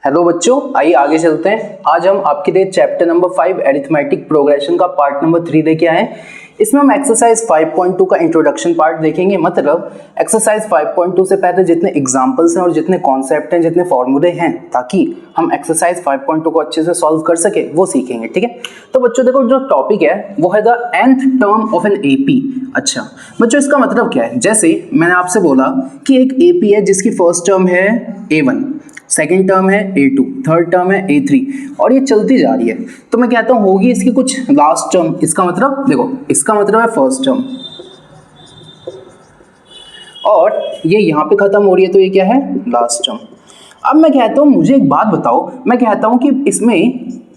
Hello बच्चों, आइए आगे चलते हैं। आज हम आपके लिए चैप्टर नंबर 5 एरिथमेटिक प्रोग्रेशन का पार्ट नंबर 3 लेके आए हैं। इसमें हम एक्सरसाइज 5.2 का इंट्रोडक्शन पार्ट देखेंगे। मतलब एक्सरसाइज 5.2 से पहले जितने एग्जांपल्स हैं और जितने कॉन्सेप्ट हैं, जितने फॉर्मूले हैं, ताकि हम एक्सरसाइज 5.2 को अच्छे से सॉल्व कर सके, वो सीखेंगे। ठीक है, तो बच्चों देखो, जो टॉपिक है वो है the nth term of an AP. अच्छा बच्चों, इसका मतलब क्या है? जैसे मैंने आपसे बोला कि एक एपी है जिसकी फर्स्ट टर्म है a1, सेकेंड टर्म है a2, थर्ड टर्म है a3 और ये चलती जा रही है। तो मैं कहता हूँ होगी इसकी कुछ लास्ट टर्म। इसका मतलब देखो, इसका मतलब है फर्स्ट टर्म और ये यहाँ पे खत्म हो रही है, तो ये क्या है? Last term. अब मैं कहता हूँ मुझे एक बात बताओ, मैं कहता हूँ कि इसमें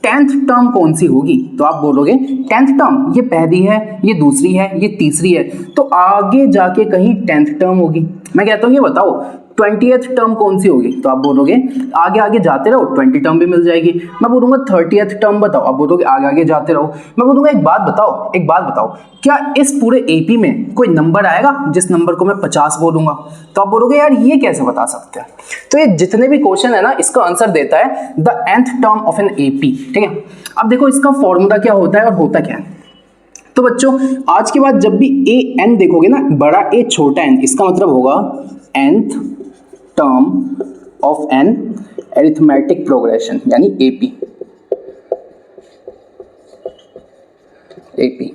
10th टर्म कौन सी होगी? तो आप बोलोगे 10th टर्म ये पहली है, ये दूसरी है, ये तीसरी है, तो आगे जाके कहीं 10th टर्म होगी। मैं कहता हूँ ये बताओ 20th टर्म कौन सी होगी? तो आप बोलोगे आगे आगे जाते रहो, 20 टर्म भी मिल जाएगी। मैं बोलूंगा 30th टर्म बताओ, आप बोलोगे आगे आगे जाते रहो। मैं बोलूंगा एक बात बताओ, क्या इस पूरे एपी में कोई नंबर आएगा जिस नंबर को मैं 50 बोलूंगा? तो आप बोलोगे यार ये कैसे बता सकते हैं? तो ये जितने भी क्वेश्चन है ना, इसका आंसर देता है the nth term of an AP. ठीक है, अब देखो इसका फॉर्मूला क्या होता है और होता क्या है। तो बच्चों आज के बाद जब भी ए एन देखोगे ना, बड़ा ए छोटा एन, इसका मतलब होगा nth term of an arithmetic progression, यानी एपी। एपी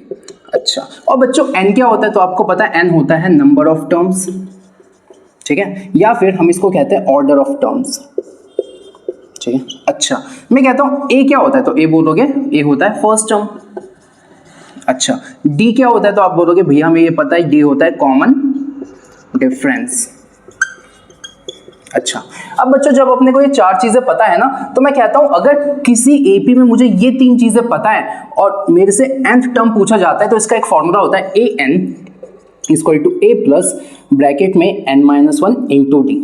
अच्छा, और बच्चों n क्या होता है? तो आपको पता है n होता है नंबर ऑफ टर्म्स। ठीक है, या फिर हम इसको कहते हैं ऑर्डर ऑफ टर्म्स। ठीक है, अच्छा मैं कहता हूं a क्या होता है? तो a बोलोगे a होता है फर्स्ट टर्म। अच्छा d क्या होता है? तो आप बोलोगे भैया हमें ये पता है, d होता है कॉमन डिफरेंस। अच्छा, अब बच्चों जब अपने को ये चार चीजें पता है ना, तो मैं कहता हूं अगर किसी एपी में मुझे ये तीन चीजें पता है और मेरे से nth टर्म पूछा जाता है, तो इसका एक फॉर्मूला होता है an equal to a plus bracket में n-1 इंटू डी।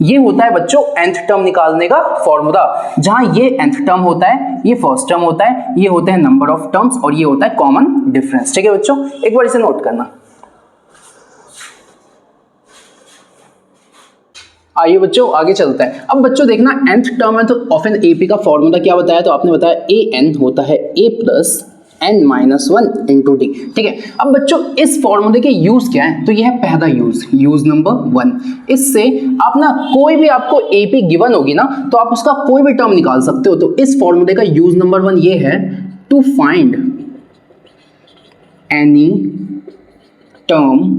ये होता है बच्चों nth टर्म निकालने का फॉर्मूला, जहां ये nth टर्म होता है, ये फर्स्ट टर्म होता है, ये होता है नंबर ऑफ टर्म्स और ये होता है कॉमन डिफरेंस। ठीक है बच्चों, एक बार इसे नोट करना। आइए बच्चों आगे चलते हैं। अब बच्चों देखना, nth टर्म है तो ऑफ एन एपी का फॉर्मूला क्या बताया? तो आपने बताया ए एन होता है a plus n-1 into D. ठीक है, अब बच्चों इस फॉर्मूले के यूज क्या है? तो यह है पहला यूज नंबर 1। इससे आप ना कोई भी आपको एपी गिवन होगी ना, तो आप उसका कोई भी टर्म निकाल सकते हो। तो इस फॉर्मूले का यूज नंबर 1 ये है, to find any term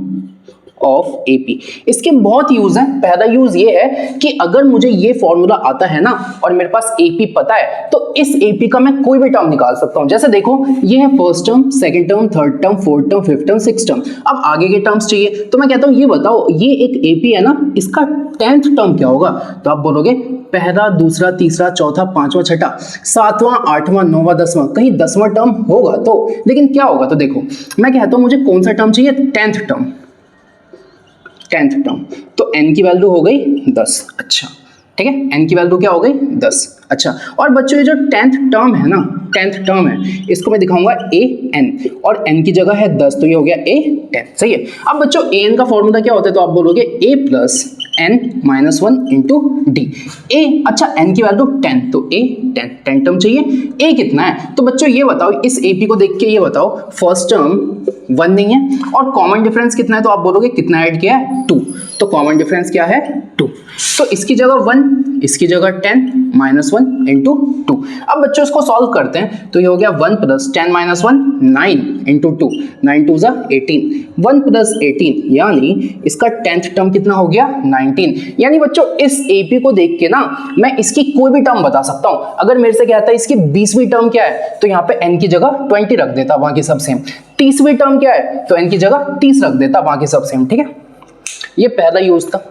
of AP. इसके बहुत यूज हैं। पहला यूज ये है कि अगर मुझे ये फॉर्मूला आता है ना और मेरे पास एपी पता है, तो इस एपी का मैं कोई भी टर्म निकाल सकता हूं। जैसे देखो, ये है first term, second term, third term, fourth term, fifth term, sixth term. अब आगे के टर्म्स चाहिए, तो मैं कहता हूं ये बताओ, ये एक एपी है ना, इसका 10th टर्म क्या होगा? तो आप बोलोगे पहला, दूसरा, तीसरा, चौथा, पांचवा, छठा, सातवां, आठवां, नौवां, 10वां, कहीं 10वां टर्म होगा तो। लेकिन क्या होगा? तो देखो मैं कहता हूं मुझे कौन सा टर्म चाहिए? 10th term. 10th टर्म, तो n की वैल्यू हो गई 10। अच्छा ठीक है, n की वैल्यू क्या हो गई? 10। अच्छा, और बच्चों ये जो 10th टर्म है ना, 10th टर्म है, इसको मैं दिखाऊंगा a n और n की जगह है 10, तो ये हो गया a 10। सही है। अब बच्चों a n का फॉर्मूला क्या होता है? तो आप बोलोगे a plus n-1 into D. a अच्छा n की वैल्यू 10, तो a 10 टर्म चाहिए। a कितना है? तो बच्चों ये बताओ, इस AP को देख के ये बताओ, फर्स्ट टर्म 1 नहीं है और कॉमन डिफरेंस कितना है? तो आप बोलोगे कितना ऐड किया है? 2। तो कॉमन डिफरेंस क्या है? 2। तो इसकी जगह 1, इसकी जगह 10-1 इंटू 2। अब बच्चों इसको सॉल्व करते हैं, तो ये हो गया 1 प्लस 10-1 9 इंटू 2, 9 2 जा 18, 1 प्लस 18, यानी इसका 10th टर्म कितना हो गया? 19। यानी बच्चों इस एपी को देख के ना मैं इसकी कोई भी टर्म बता सकता हूं। अगर मेरे से कहता है इसकी 20वीं टर्म क्या है, तो यहाँ पे n की जगह 20 रख देता, बाकी सब सेम। 30वीं टर्म क्या है? तो n की जगह 30 रख देता, बाकी सब सेम। ठीक है, ये पहला यूज था।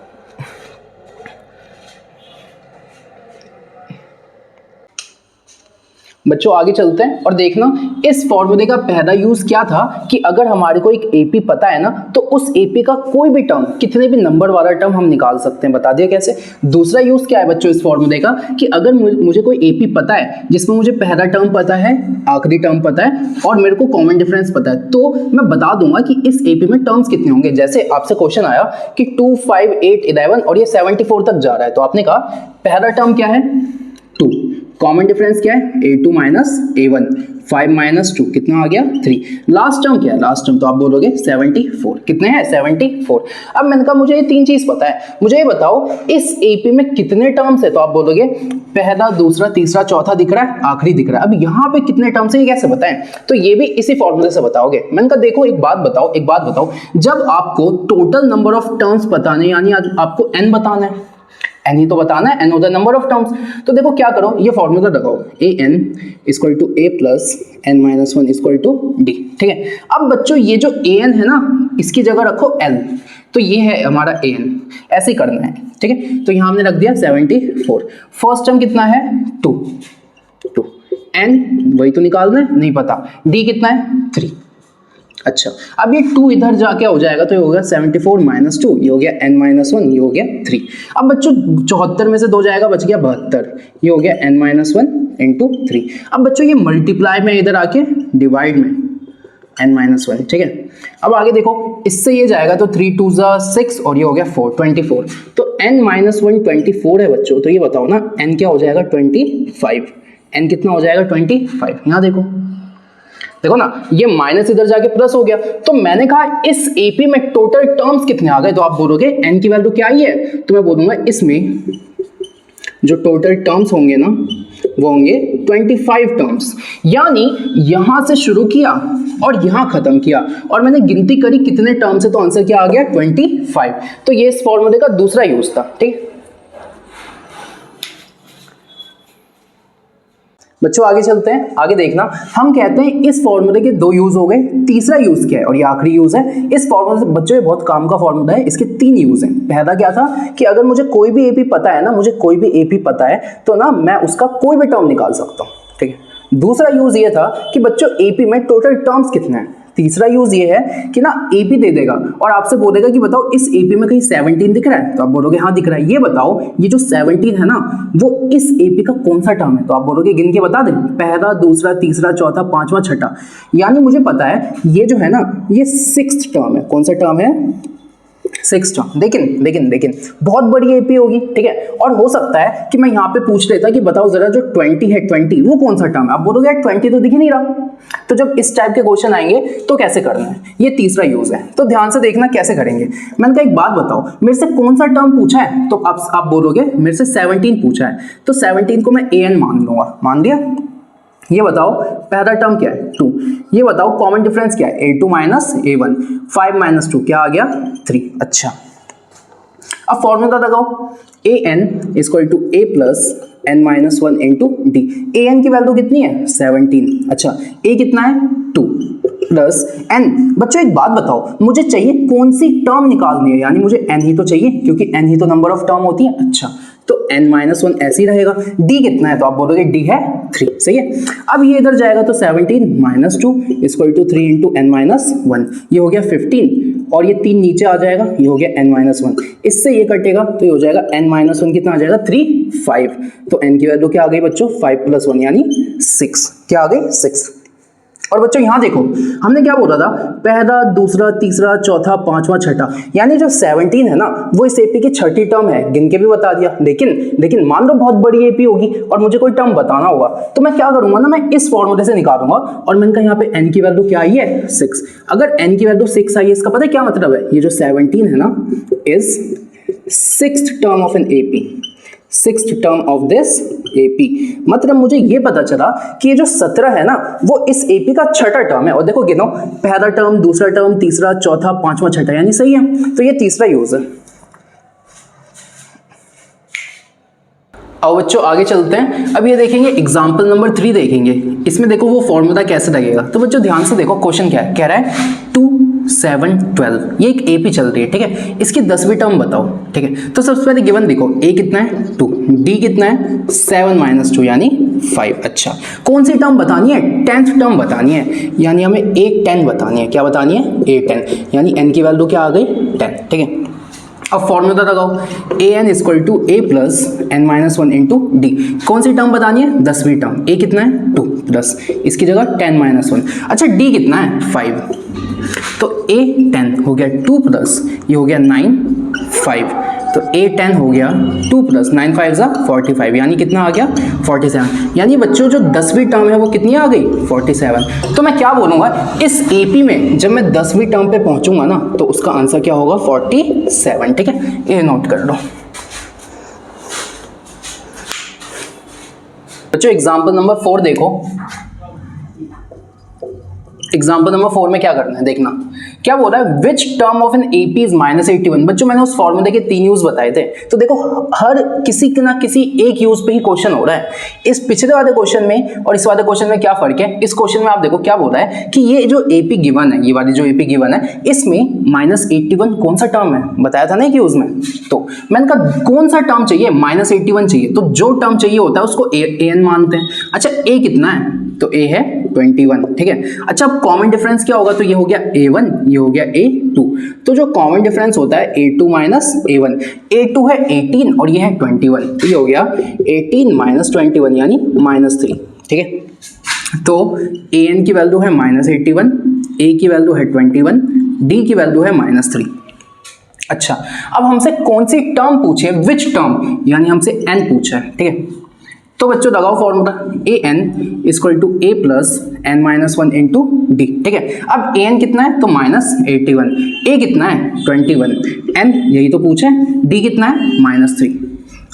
बच्चों आगे चलते हैं और देखना इस फॉर्मूले का पहला यूज क्या था कि अगर हमारे को एक एपी पता है ना तो उस एपी का कोई भी टर्म, कितने भी नंबर वाला टर्म हम निकाल सकते हैं। बता दिया कैसे। दूसरा यूज क्या है बच्चों इस फॉर्मूले का कि अगर मुझे कोई एपी पता है जिसमें मुझे पहला टर्म पता है, आखिरी टर्म पता है और मेरे को कॉमन डिफरेंस पता है, तो मैं बता दूंगा कि इस एपी में टर्म्स कितने होंगे। जैसे आपसे क्वेश्चन आया कि 2, 5, 8, 11 और ये 74 तक जा रहा है, तो आपने कहा पहला टर्म क्या है 2, कॉमन डिफरेंस क्या है a2 माइनस a1, 5 माइनस 2 कितना आ गया 3, लास्ट टर्म क्या है, लास्ट टर्म तो आप बोलोगे 74, कितने हैं 74। अब मैंने कहा मुझे ये तीन चीज पता है, मुझे ये बताओ इस एपी में कितने टर्म्स है, तो आप बोलोगे पहला, दूसरा, तीसरा, चौथा दिख रहा है, आखिरी दिख रहा है। अब यहाँ पे कितने टर्म्स है ये कैसे बताएं, तो ये भी इसी फॉर्मूले से बताओगे। मैंने कहा देखो एक बात बताओ, जब आपको टोटल नंबर ऑफ टर्म्स बताने यानी आपको n बताना है, n ही तो बताना है, n होता है नंबर ऑफ टर्म्स, तो देखो क्या करो ये फॉर्मूला लगाओ an equal to a plus n minus 1 equal to d। ठीक है, अब बच्चों ये जो an है ना इसकी जगह रखो l, तो ये है हमारा an, ऐसे ही करना है। ठीक है, तो यहां हमने रख दिया 74। फर्स्ट टर्म कितना है 2, n वही तो निकालना है, नहीं पता, d कितना है 3। अच्छा, अब ये 2 इधर जाके हो जाएगा तो ये हो गया 74 माइनस 2, ये हो गया n माइनस 1, ये हो गया 3। अब बच्चों 74 में से 2 जाएगा, बच गया 72, ये हो गया n माइनस 1 इंटू 3। अब बच्चों ये मल्टीप्लाई में इधर आके डिवाइड में n माइनस 1। ठीक है, अब आगे देखो इससे ये जाएगा तो 3 2 6 और ये हो गया 4, 24। तो n माइनस 1 24 है बच्चों, तो ये बताओ ना n क्या हो जाएगा 25, n कितना हो जाएगा 25। यहाँ देखो ना ये माइनस इधर जाके प्लस हो गया, तो मैंने कहा इस एपी में टोटल टर्म्स कितने आ गए, तो आप बोलोगे n की वैल्यू क्या आई है, तो मैं बोलूंगा इसमें जो टोटल टर्म्स होंगे ना वो होंगे 25 टर्म्स। यानी यहां से शुरू किया और यहां खत्म किया और मैंने गिनती करी कितने टर्म्स है, तो आंसर क्या आ गया 25। तो ये इस फॉर्मूले का दूसरा यूज था। ठीक, बच्चों आगे चलते हैं, आगे देखना हम कहते हैं इस फॉर्मूले के 2 यूज हो गए, तीसरा यूज क्या है और ये आखिरी यूज है इस फॉर्मूले से। बच्चों ये बहुत काम का फॉर्मूला है, इसके 3 यूज हैं। पहला क्या था कि अगर मुझे कोई भी एपी पता है तो ना मैं उसका कोई भी टर्म निकाल सकता हूँ। ठीक है, दूसरा यूज ये था कि बच्चों एपी में टोटल टर्म्स कितने हैं। तीसरा यूज ये है कि ना एपी दे देगा और आपसे बोलेगा कि बताओ इस एपी में कहीं 17 दिख रहा है, तो आप बोलोगे हाँ दिख रहा है। ये बताओ ये जो 17 है ना वो इस एपी का कौन सा टर्म है, तो आप बोलोगे गिन के बता दें, पहला, दूसरा, तीसरा, चौथा, पांचवा, छठा। यानी मुझे पता है ये जो है ना ये 6th टर्म है। कौन सा टर्म है 6th टर्म। लेकिन बहुत बड़ी एपी होगी। ठीक है, और हो सकता है कि मैं यहाँ पे पूछ लेता कि बताओ जरा जो 20 है 20 वो कौन सा टर्म है, आप बोलोगे यार 20 तो दिख ही नहीं रहा। तो जब इस टाइप के क्वेश्चन आएंगे तो कैसे करना है, ये तीसरा यूज है। तो ध्यान से देखना कैसे करेंगे। मैंने कहा एक बात बताओ मेरे से कौन सा टर्म पूछा है, तो आप बोलोगे मेरे से 17 पूछा है, तो 17 को मैं an मान लूंगा। मान दिया। ये बताओ पहला टर्म क्या है 2, ये बताओ कॉमन डिफरेंस क्या है a2 माइनस a1, 5 माइनस 2 क्या आ गया 3। अच्छा, अब फॉर्मूला लगाओ an equal to a plus n minus 1 into D. an की वैल्यू कितनी है 17। अच्छा, a कितना है 2 प्लस n। बच्चों एक बात बताओ मुझे चाहिए कौन सी टर्म निकालनी है, यानी मुझे n ही तो चाहिए क्योंकि n ही तो नंबर ऑफ टर्म होती है। अच्छा, तो n माइनस 1 ऐसे ही रहेगा। d कितना है, तो आप बोलोगे d है 3। सही है, अब ये इधर जाएगा तो 17 minus 2 equal to 3 into n minus 1, ये हो गया 15 और ये 3 नीचे आ जाएगा, ये हो गया n माइनस 1। इससे ये कटेगा तो ये हो जाएगा n माइनस 1 कितना आ जाएगा 3, 5। तो n की वैल्यू क्या आ गई बच्चों 5 प्लस 1 यानी 6। क्या आ गई 6। और बच्चों यहां देखो हमने क्या बोला था, पहला, दूसरा, तीसरा, चौथा, पांचवा, छठा, यानी जो 17 है ना वो इस एपी की छठी टर्म है, गिन के भी बता दिया। लेकिन मान लो बहुत बड़ी एपी होगी और मुझे कोई टर्म बताना होगा, तो मैं क्या करूंगा ना, मैं इस फॉर्मूले से निकालूंगा। और मैंने कहा यहाँ पे n की वैल्यू क्या आई है 6। अगर n की वैल्यू 6 आई है इसका पता है क्या मतलब है, ये जो 17 है ना is 6th term of an AP, 6th term of this AP. मतलब मुझे ये पता चला कि ये जो 17 है ना वो इस एपी का छठा टर्म है। और देखो गिनो, पहला टर्म, दूसरा टर्म, तीसरा, चौथा, पांचवा, छठा, यानी सही है। तो ये तीसरा यूज है। अब बच्चों आगे चलते हैं। अब ये देखेंगे एग्जाम्पल नंबर 3 देखेंगे। इसमें देखो वो फॉर्मूला कैसे लगेगा। तो बच्चों ध्यान से देखो क्वेश्चन क्या है, कह रहा है 2 7 12, ये एक एपी चल रही है। ठीक है, इसकी 10वीं टर्म बताओ। ठीक है, तो सबसे पहले गिवन देखो a कितना है 2, d कितना है 7 माइनस 2 यानी 5। अच्छा, कौन सी टर्म बतानी है? 10th टर्म बतानी है, यानी हमें A10 बतानी है। क्या बतानी है? A10, यानी n की वैल्यू क्या आ गई? 10। ठीक है, अब फॉर्मूला लगाओ, an equal to a plus N minus one into D. कौन सी टर्म बतानी है? 10वीं टर्म। a कितना है? 2 प्लस इसकी जगह 10 माइनस 1। अच्छा, d कितना है? 5। तो a 10 हो गया 2 प्लस ये हो गया 9 5। तो a 10 हो गया 2 प्लस 9 5 ज़ा 45, यानी कितना आ गया? 47। यानी बच्चों जो 10वीं टर्म है वो कितनी आ गई? 47। तो मैं क्या बोलूँगा, इस AP में जब मैं 10वीं टर्म पे पहुंचूंगा ना तो उसका आंसर क्या होगा? 47। ठीक है, ये नोट कर लो बच्चों। एग्जाम्पल नंबर 4 देखो। एग्जाम्पल नंबर 4 में क्या करना है देखना, क्या बोल रहा है? Which term of an AP is -81। बच्चों मैंने उस फॉर्मूले के 3 यूज बताए थे, तो देखो हर किसी के ना किसी एक यूज पे ही क्वेश्चन हो रहा है। इस पिछले वाले क्वेश्चन में और इस वाले क्वेश्चन में क्या फर्क है? इस क्वेश्चन में आप देखो क्या बोल रहा है कि ये जो AP गिवन है, ये वाली जो AP गिवन है, इसमें -81 कौन सा टर्म है बताया था ना कि यूज में। तो मैंने कहा कौन सा टर्म चाहिए? -81 चाहिए, तो जो टर्म चाहिए होता है उसको an मानते हैं। अच्छा, a कितना है? तो a है 21। ठीक है, अच्छा अब कॉमन डिफरेंस क्या होगा? तो ये हो गया a1, ये हो गया a2। तो जो कॉमन डिफरेंस होता है a2 माइनस a1, a2 है 18 और ये है 21, तो ये हो गया 18 माइनस 21 यानी -3। ठीक है, तो an की वैल्यू है -81, a की वैल्यू है 21, d की वैल्यू है -3। अच्छा, अब हमसे कौन सी टर्म पूछे? विच टर्म, यानी हमसे n पूछा है। ठीक है, तो बच्चों लगाओ formula, an equal to a plus N minus one into D. ठीक है, अब an कितना है? तो -81, a कितना है? 21, n यही तो पूछा है, d कितना है? -3।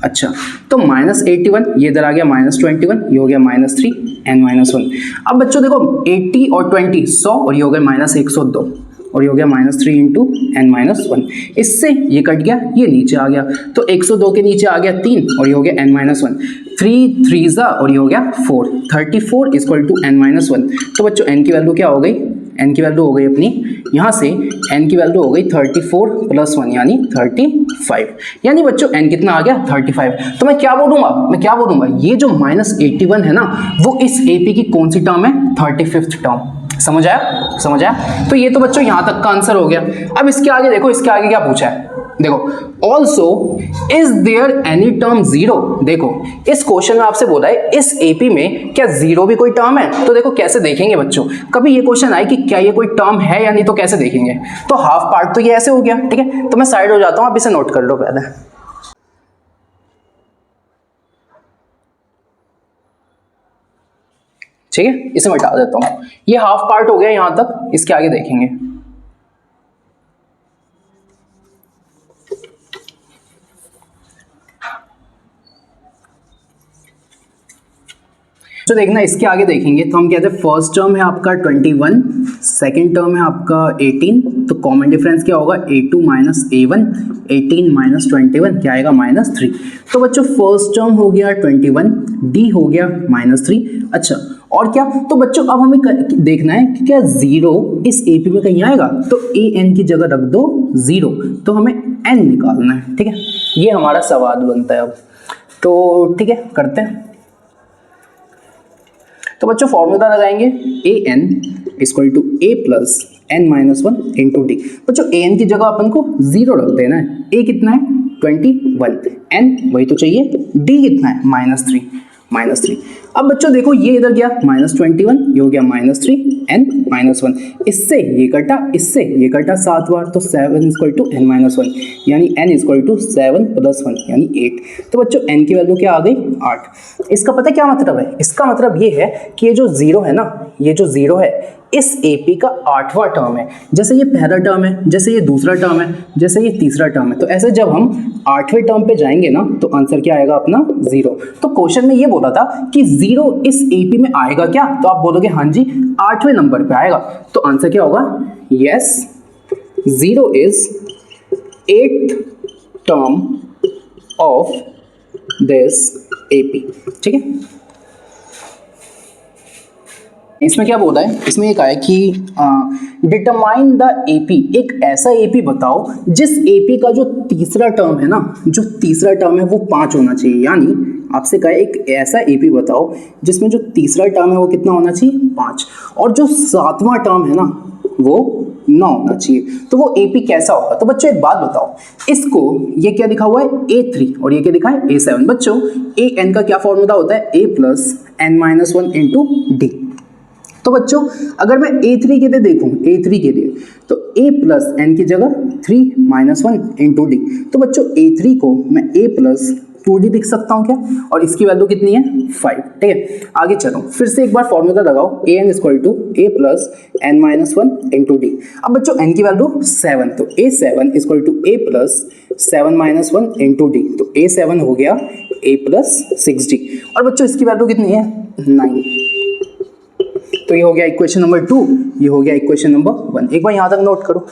अच्छा, तो -81 ये इधर आ गया -21, ये हो गया -3 n-1। अब बच्चों देखो 80 और 20 100 और ये हो गया -102 और ये हो गया -3 इंटू n-1। इससे ये कट गया, ये नीचे आ गया, तो 102 के नीचे आ गया 3 और ये हो गया n-1। 3 3 ज़ा और ये हो गया 4, 34 इक्वल टू n-1। तो बच्चों n की वैल्यू क्या हो गई? n की वैल्यू हो गई अपनी यहाँ से n की वैल्यू हो गई 34 प्लस 1 यानी 35। यानी बच्चों n कितना आ गया? 35। तो मैं क्या बोलूँगा? ये जो -81 है ना, वो इस AP की कौन सी टर्म है? 35th term. समझ आया? तो ये तो बच्चों यहाँ तक का आंसर हो गया। अब इसके आगे देखो, इसके आगे क्या पूछा है? देखो, also is there any term 0। देखो इस क्वेश्चन में आपसे बोला है इस AP में क्या 0 भी कोई टर्म है? तो देखो कैसे देखेंगे बच्चों, कभी ये क्वेश्चन आए कि क्या ये कोई टर्म है या नहीं, तो कैसे देखेंगे? तो हाफ पार्ट तो ये ऐसे हो गया। ठीक है, तो मैं साइड हो जाता हूँ, आप इसे नोट कर लो पहले। ठीक है, इसे मैं हटा देता हूँ, ये हाफ पार्ट हो गया यहां तक, इसके आगे देखेंगे। तो देखना इसके आगे देखेंगे, तो हम कहते हैं फर्स्ट टर्म है आपका 21, सेकंड टर्म है आपका 18, तो कॉमन डिफरेंस क्या होगा? a2 माइनस a1, 18 माइनस 21 क्या आएगा? -3। तो बच्चों फर्स्ट टर्म हो गया 21, d हो गया -3। अच्छा, और क्या? तो बच्चों अब हमें देखना है कि क्या 0 इस AP में कहीं आएगा, तो an की जगह रख दो 0, तो हमें n निकालना है। ठीक है, ये हमारा सवाल बनता है अब। तो ठीक है, करते हैं। तो बच्चों फॉर्मूला लगाएंगे, an equal to a plus n-1 into D. बच्चों an की जगह अपन को 0 रख देना है। a कितना है? 21, n वही तो चाहिए, d कितना है? -3। अब बच्चों देखो ये इधर गया -21, ये हो गया -3 n-1। इससे ये कटा 7 बार, तो 7 इक्वल टू n-1 यानी n इक्वल टू 7 प्लस 1 यानी 8। तो बच्चों n की वैल्यू क्या आ गई? 8। इसका पता क्या मतलब है? इसका मतलब ये है कि ये जो 0 है ना, ये जो 0 है इस AP का 8वां टर्म है। जैसे ये पहला टर्म है, जैसे ये दूसरा टर्म है, जैसे ये तीसरा टर्म है, तो ऐसे जब हम 8वें टर्म पे जाएंगे ना तो आंसर क्या आएगा अपना? 0। तो क्वेश्चन में ये बोला था कि 0 इस AP में आएगा क्या? तो आप बोलोगे हाँ जी 8वें नंबर पे आएगा। तो आंसर क्या होगा? Yes, 0 is 8th term of this AP। ठीक है, इसमें क्या बोल रहा है, इसमें एक आया कि डिटरमाइन द एपी, एक ऐसा एपी बताओ जिस एपी का जो तीसरा टर्म है ना, जो तीसरा टर्म है वो 5 होना चाहिए। यानी आपसे कहा है एक ऐसा एपी बताओ जिसमें जो तीसरा टर्म है वो कितना होना चाहिए, 5, और जो सातवां टर्म है ना वो 9 होना चाहिए। तो वो एपी कैसा होगा? तो बच्चों एक बात बताओ, इसको ये क्या लिखा हुआ है A3 और ये क्या लिखा है A7। बच्चों ए एन का क्या फॉर्मूला होता है, A plus N minus 1 into D. तो बच्चों अगर मैं A3 के लिए देखूं, A3 के लिए तो A प्लस एन की जगह 3 माइनस 1 इंटू डी। तो बच्चों A3 को मैं A प्लस 2D लिख सकता हूं क्या, और इसकी वैल्यू कितनी है 5। ठीक है, आगे चलो फिर से एक बार फॉर्मूला लगाओ, A N equal to A plus N minus 1 into D. अब बच्चों एन की वैल्यू 7, तो A7 equal to A plus 7 minus 1 into D. तो A7 हो गया a प्लस 6D, और बच्चों इसकी वैल्यू कितनी है 9। तो ये हो गया इक्वेशन नंबर 2, ये हो गया इक्वेशन नंबर 1। एक बार यहां तक नोट करो।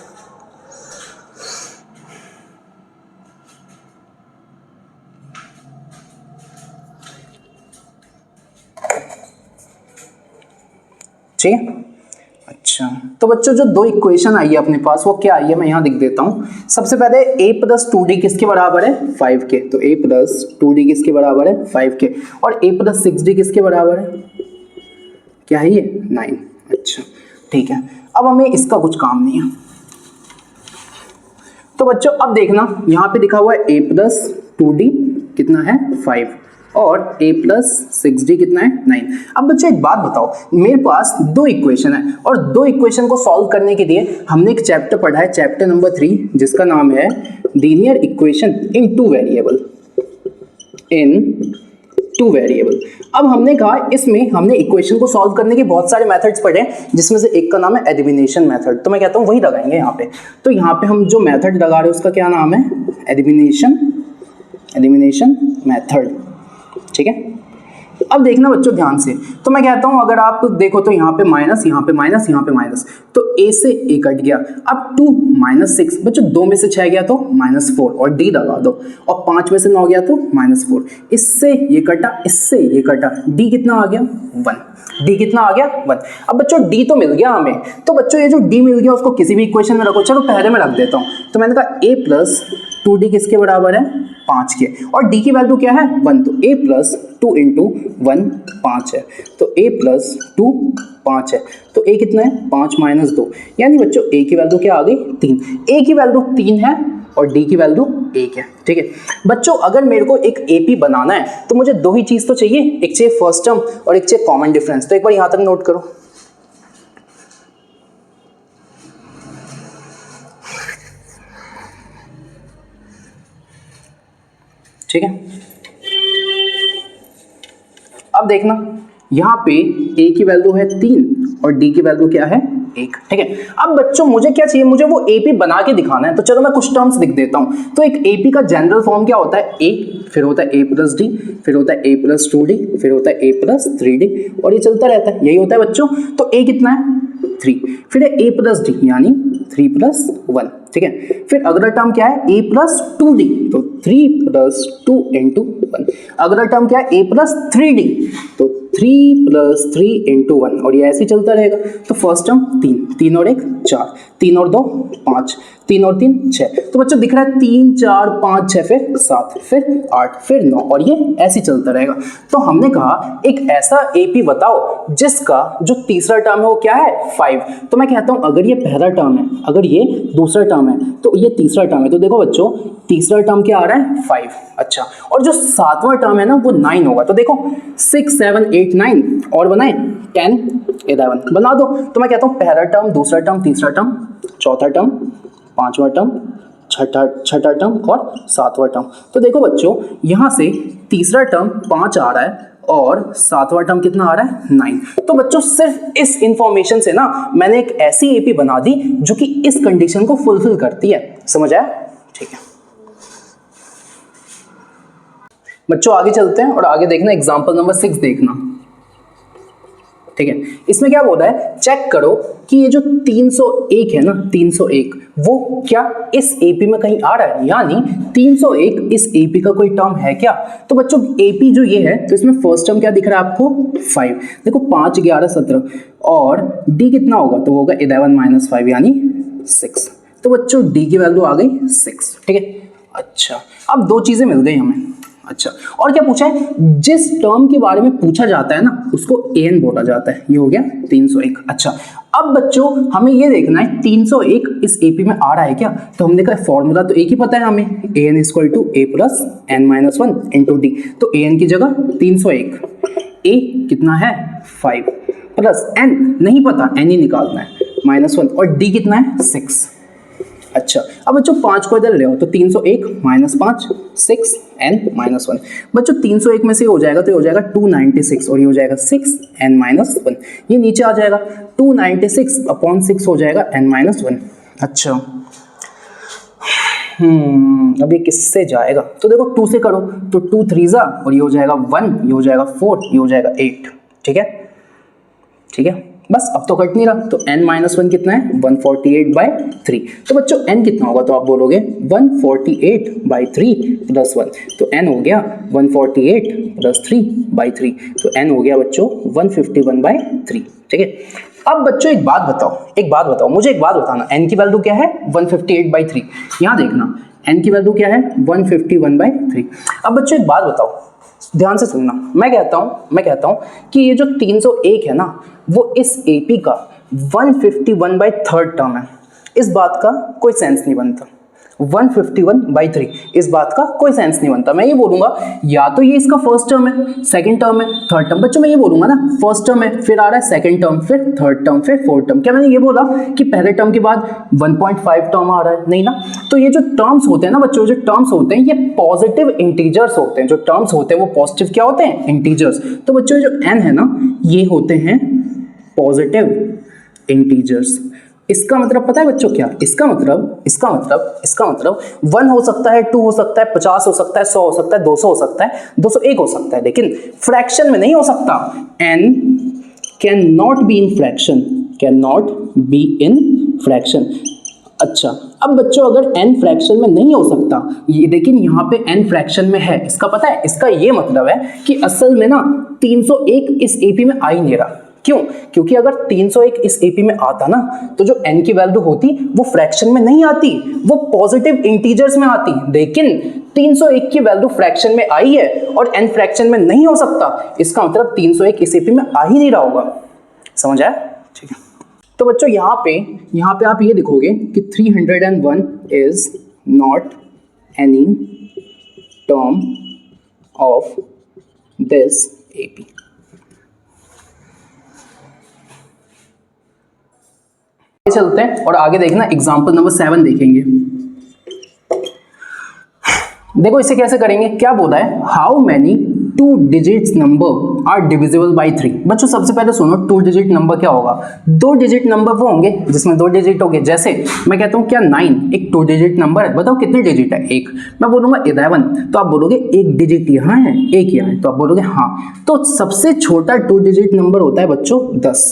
ठीक है, अच्छा तो बच्चों जो दो इक्वेशन आई है अपने पास वो क्या आई है, मैं यहां लिख देता हूं। सबसे पहले a प्लस 2D किसके बराबर है 5 के, तो a प्लस 2D किसके बराबर है 5 के, और a प्लस 6D किसके बराबर है, क्या है ये 9। अच्छा ठीक है, अब हमें इसका कुछ काम नहीं है। तो बच्चों अब देखना यहाँ पे लिखा हुआ है a प्लस 2D कितना है 5 और a प्लस 6D कितना है 9। अब बच्चों एक बात बताओ, मेरे पास दो इक्वेशन है और दो इक्वेशन को सॉल्व करने के लिए हमने एक चैप्टर पढ़ा है, चैप्टर नंबर 3, जिसका नाम है linear equation in two variable, in two variable. अब हमने कहा इसमें हमने इक्वेशन को सॉल्व करने के बहुत सारे मेथड्स पढ़े हैं, जिसमें से एक का नाम है एलिमिनेशन मेथड। तो मैं कहता हूँ वही लगाएंगे यहाँ पे। तो यहाँ पे हम जो मेथड लगा रहे हैं उसका क्या नाम है, एलिमिनेशन मेथड। ठीक है, अब देखना बच्चों ध्यान से। तो मैं कहता हूं अगर आप देखो तो यहाँ पे माइनस, यहाँ पे माइनस, यहाँ पे माइनस, तो a से a कट गया। अब 2 माइनस 6, बच्चों 2 में से 6 गया तो -4 और d लगा दो, और 5 में से 9 गया तो -4। इससे ये कटा, इससे ये कटा, d कितना आ गया 1। d कितना आ गया 1। अब बच्चों d तो मिल गया हमें, तो बच्चों ये जो d मिल गया उसको किसी भी इक्वेशन में रखो। चलो पहले मैं रख देता हूँ। तो मैंने कहा a प्लस 2d किसके बराबर है 5 के, और d की वैल्यू क्या है 1। तो a प्लस 2 इंटू 1 5 है, तो a प्लस 2 5 है, तो a कितना है 5 माइनस 2, यानी बच्चों a की वैल्यू क्या आ गई 3। a की वैल्यू 3 है और d की वैल्यू 1 है। ठीक है बच्चों, अगर मेरे को एक AP बनाना है तो मुझे दो ही चीज तो चाहिए, एक चाहिए फर्स्ट टर्म और एक चाहिए कॉमन डिफरेंस। तो एक बार यहां तक नोट करो। ठीक है, अब देखना यहाँ पे a की वैल्यू है 3 और d की वैल्यू क्या है 1। ठीक है, अब बच्चों मुझे क्या चाहिए, मुझे वो AP बना के दिखाना है। तो चलो मैं कुछ टर्म्स लिख देता हूँ। तो एक AP का जनरल फॉर्म क्या होता है, a, फिर होता है a प्लस d, फिर होता है a प्लस 2d, फिर होता है a प्लस 3d, और ये चलता रहता है, यही होता है बच्चों। तो a कितना है 3, फिर है a प्लस d यानी 3 प्लस 1। ठीक है, फिर अगला टर्म क्या है a प्लस 2d, तो 3 प्लस 2 इंटू 1। अगला टर्म क्या है a प्लस 3d, तो 3 प्लस 3 इंटू 1, और ये ऐसे ही चलता रहेगा। तो फर्स्ट टर्म 3 और 1 4, 3 और 2 5, 3 और 3 6। तो बच्चों दिख रहा है 3 4 5 6, फिर 7, फिर 8, फिर 9, और ये ऐसे ही चलता रहेगा। तो हमने कहा एक ऐसा AP बताओ जिसका जो तीसरा टर्म है वो क्या है 5। तो मैं कहता हूं अगर ये पहला टर्म है, अगर ये दूसरा टर्म है, तो ये तीसरा टर्म है। तो देखो बच्चों तीसरा टर्म क्या आ रहा है 5। अच्छा, और जो सातवां टर्म है ना वो 9 होगा। तो देखो 6 7 8 9 और बनाए 10 11 बना दो। तो मैं कहता हूँ पहला टर्म, दूसरा टर्म, तीसरा टर्म, चौथा टर्म, पांचवा टर्म, छठा टर्म और सातवां टर्म। तो देखो बच्चों यहाँ से तीसरा टर्म 5 आ रहा है और सातवां टर्म कितना आ रहा है 9। तो बच्चों सिर्फ इस इंफॉर्मेशन से ना मैंने एक ऐसी AP बना दी जो कि इस कंडीशन को फुलफिल करती है। समझ आया? ठीक है बच्चों आगे चलते हैं और आगे देखना एग्जांपल नंबर 6 देखना। ठीक है। इसमें क्या बोल रहा है, चेक करो कि ये जो 301 है ना, 301 वो क्या इस एपी में कहीं आ रहा है, यानी 301 इस एपी का कोई टर्म है क्या। तो बच्चों एपी जो ये है, तो इसमें फर्स्ट टर्म क्या दिख रहा है आपको, 5। देखो 5 11 17 और डी कितना होगा, तो होगा 11 माइनस 5 यानी 6। तो बच्चों डी की वैल्यू आ गई 6, ठीक है। अच्छा, अब दो चीजें मिल गई हमें। अच्छा, और क्या पूछा है, जिस टर्म के बारे में पूछा जाता है ना उसको एन बोला जाता है। ये हो गया 301। अच्छा, अब बच्चों हमें ये देखना है 301 इस एपी में आ रहा है क्या। तो हमने कहा फॉर्मूला तो एक ही पता है हमें, A N equal to A plus N minus 1 into D. तो ए एन की जगह 301, ए कितना है 5 प्लस एन नहीं पता, एन ही निकालना है -1 और डी कितना है 6। अच्छा, अब बच्चों 5 को इधर ले आओ तो 301 माइनस 5 6 एन माइनस 1। बच्चों 301 में से हो जाएगा तो ये हो जाएगा 296 और ये हो जाएगा 6 एन माइनस 1। ये नीचे आ जाएगा 296 अपॉन 6 हो जाएगा एन माइनस 1। अच्छा, अब ये किससे जाएगा, तो देखो 2 से करो तो 2 3 जा और ये हो जाएगा 1, ये हो जाएगा 4, ये हो जाएगा 8। ठीक है, ठीक है, बस अब तो कट नहीं रहा। तो n माइनस 1 कितना है 148/3। तो बच्चों n कितना होगा, तो आप बोलोगे 148/3 प्लस 1। तो n हो गया 148 प्लस 3/3। तो n हो गया बच्चों 151/3। ठीक है, अब बच्चों एक बात बताओ, मुझे एक बात बताना, n की वैल्यू क्या है 158/3। यहाँ देखना n की वैल्यू क्या है 151/3। अब बच्चों एक बात बताओ, ध्यान से सुनना, मैं कहता हूं कि ये जो 301 है ना वो इस एपी का 151/3 टर्म है। इस बात का कोई सेंस नहीं बनता, 151/3 इस बात का कोई सेंस नहीं बनता। मैं ये बोलूंगा या तो ये इसका फर्स्ट टर्म है, सेकंड टर्म है, थर्ड टर्म। बच्चों मैं ये बोलूंगा ना, फर्स्ट टर्म है फिर आ रहा है सेकंड टर्म फिर थर्ड टर्म फिर फोर्थ टर्म। क्या मैंने ये बोला कि पहले टर्म के बाद 1.5 टर्म आ रहा है, नहीं ना। तो ये जो टर्म्स होते हैं ना बच्चों, जो टर्म्स होते हैं ये पॉजिटिव इंटीजर्स होते हैं। जो टर्म्स होते हैं वो पॉजिटिव क्या होते हैं, इंटीजर्स। तो बच्चों जो n है ना ये होते हैं पॉजिटिव इंटीजर्स। इसका मतलब पता है बच्चों क्या, इसका मतलब 1 हो सकता है, 2 हो सकता है, 50 हो सकता है, 100 हो सकता है, 200 हो सकता है, 201 हो सकता है, लेकिन फ्रैक्शन में नहीं हो सकता। n can not be in fraction. अच्छा, अब बच्चों अगर n फ्रैक्शन में नहीं हो सकता, ये लेकिन यहाँ पे n फ्रैक्शन में है, इसका पता है, इसका ये मतलब है कि असल में ना 301 इस एपी में आ ही नहीं रहा। क्यों, क्योंकि अगर 301 इस एपी में आता ना तो जो n की वैल्यू होती वो फ्रैक्शन में नहीं आती, वो पॉजिटिव इंटीजर्स में आती। लेकिन 301 की वैल्यू फ्रैक्शन में आई है और n फ्रैक्शन में नहीं हो सकता, इसका मतलब 301 इस एपी में आ ही नहीं रहा होगा। समझ आया? ठीक है, तो बच्चों यहाँ पे आप ये लिखोगे कि 301 is not any term of this AP. चलते हैं और आगे देखना, एग्जांपल नंबर 7 देखेंगे। देखो इसे कैसे करेंगे, क्या बोला है, how many 2 digits number are divisible by 3। बच्चों सबसे पहले सुनो, 2 डिजिट नंबर क्या होगा, 2 डिजिट नंबर वो होंगे जिसमें 2 डिजिट होंगे। जैसे मैं कहता हूं क्या 9 एक 2 डिजिट नंबर है, बताओ कितने डिजिट है, 1। मैं बोलूंगा 11 तो आप बोलोगे 1 डिजिट यहाँ है 1 यहाँ है, तो आप बोलोगे हाँ। तो सबसे छोटा 2 डिजिट नंबर होता है बच्चों 10।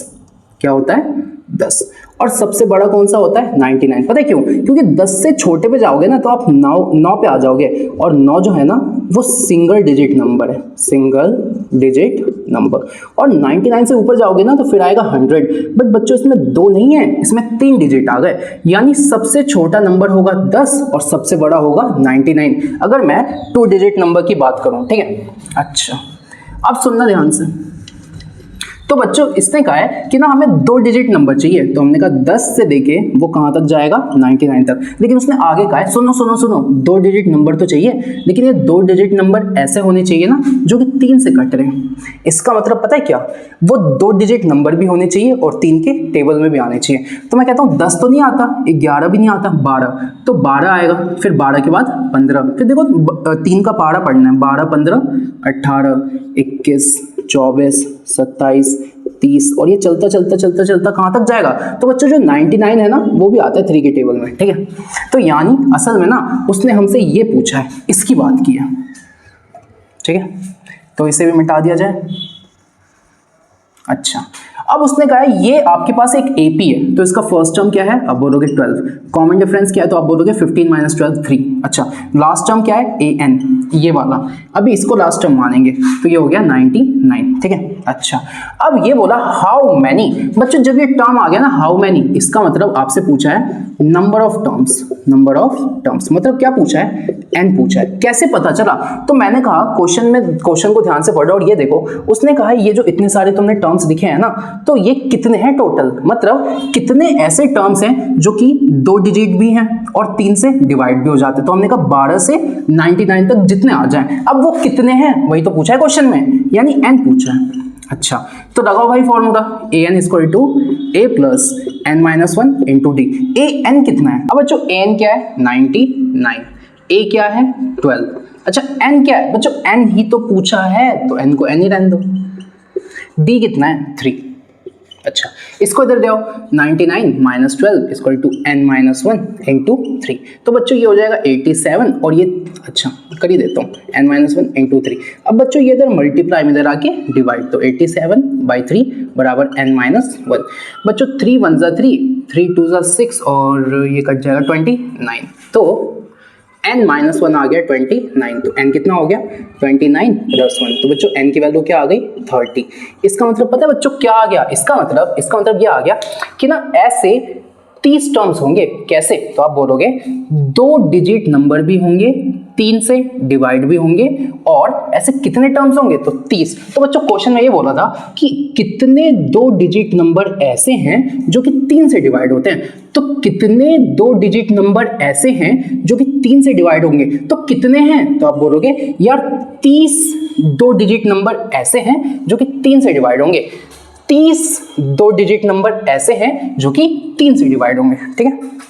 क्या होता है 10। और सबसे बड़ा कौन सा होता है 99। पता है क्यों, क्योंकि 10 से छोटे पे जाओगे ना तो आप 9 पे आ जाओगे, और 9 जो है ना वो सिंगल डिजिट नंबर है, सिंगल डिजिट नंबर। और 99 से ऊपर जाओगे ना तो फिर आएगा 100। बट बच्चों इसमें 2 नहीं है, इसमें 3 डिजिट आ गए, यानी सबसे छोटा नंबर होगा 10 और सबसे बड़ा होगा 99, अगर मैं 2 डिजिट नंबर की बात करूं। ठीक है, अच्छा अब सुनना ध्यान से। तो बच्चों इसने कहा है कि ना हमें 2 डिजिट नंबर चाहिए, तो हमने कहा 10 से लेके वो कहां तक जाएगा 99 तक। लेकिन उसने आगे कहा है सुनो 2 डिजिट नंबर तो चाहिए, लेकिन ये 2 डिजिट नंबर ऐसे होने चाहिए ना जो कि 3 से कट रहे हैं। इसका मतलब पता है क्या, वो 2 डिजिट नंबर भी होने चाहिए और 3 के टेबल में भी आने चाहिए। तो मैं कहता हूँ 10 तो नहीं आता, 11 भी नहीं आता, 12। तो 12 आएगा, फिर 12 के बाद 15, फिर देखो 3 का पहाड़ा पढ़ना है, 12 15 18 21 24 27 30 और ये चलता कहां तक जाएगा। तो बच्चों जो 99 है ना वो भी आता है 3 के टेबल में। ठीक है, तो यानी असल में ना उसने हमसे ये पूछा है, इसकी बात की है। ठीक है, तो इसे भी मिटा दिया जाए। अच्छा, अब उसने कहा है ये आपके पास एक AP है, तो इसका फर्स्ट टर्म क्या है, अब बोलोगे 12, कॉमन डिफरेंस क्या है, तो आप बोलोगे 15 माइनस 12 3। अच्छा, लास्ट टर्म क्या है, AN, ये वाला, अभी इसको लास्ट टर्म मानेंगे तो ये हो गया 99, ठीक है। अच्छा, अब ये बोला हाउ मैनी, बच्चों जब ये टर्म आ गया ना हाउ मैनी, इसका मतलब आपसे पूछा है number of terms, number of terms मतलब क्या पूछा है, n पूछा है। कैसे पता चला, तो मैंने कहा क्वेश्चन को ध्यान से पढ़ो और ये देखो, उसने कहा ये जो इतने सारे तुमने टर्म्स दिखे हैं ना, तो ये कितने हैं टोटल, मतलब कितने ऐसे टर्म्स हैं जो कि 2 डिजिट भी हैं और 3 से डिवाइड भी हो जाते हैं। तो हमने कहा 12 से 99 तक जितने आ जाएं, अब वो कितने हैं वही तो पूछा है क्वेश्चन में, यानी n पूछा है। अच्छा, तो लगाओ भाई formula, an equal to a plus n minus 1 into D. an कितना है, अब बच्चों an क्या है 99, a क्या है 12। अच्छा, n क्या है बच्चों, n ही तो पूछा है तो n को n ही रहने दो। d कितना है 3। अच्छा, इसको इधर ले आओ, 99 minus 12 equal to n minus 1 into 3, तो बच्चों ये हो जाएगा 87 और ये, अच्छा कर ही देता हूँ, n माइनस 1 इंटू 3। अब बच्चों ये इधर मल्टीप्लाई में इधर आके डिवाइड, तो 87 बाई 3 बराबर n माइनस 1। बच्चों 3 1 जा 3, 3 2 जा 6 और ये कट जाएगा 29, तो n माइनस 1 आ गया 29, तो n कितना हो गया 29 प्लस 1, तो बच्चों n की वैल्यू क्या आ गई 30। इसका मतलब पता है बच्चों क्या आ गया, इसका मतलब ये आ गया कि ना ऐसे 30 टर्म्स होंगे। कैसे, तो आप बोलोगे 2 डिजिट नंबर भी होंगे, 3 से डिवाइड भी होंगे, और ऐसे कितने टर्म्स होंगे, तो 30। तो बच्चों क्वेश्चन में ये बोला था कि कितने 2 डिजिट नंबर ऐसे हैं जो कि 3 से डिवाइड होते हैं, तो कितने 2 डिजिट नंबर ऐसे हैं जो कि 3 से डिवाइड होंगे, तो कितने हैं, तो आप बोलोगे यार 30 2 डिजिट नंबर ऐसे हैं जो कि 3 से डिवाइड होंगे, 30 2 डिजिट नंबर ऐसे हैं जो कि 3 से डिवाइड होंगे, ठीक है।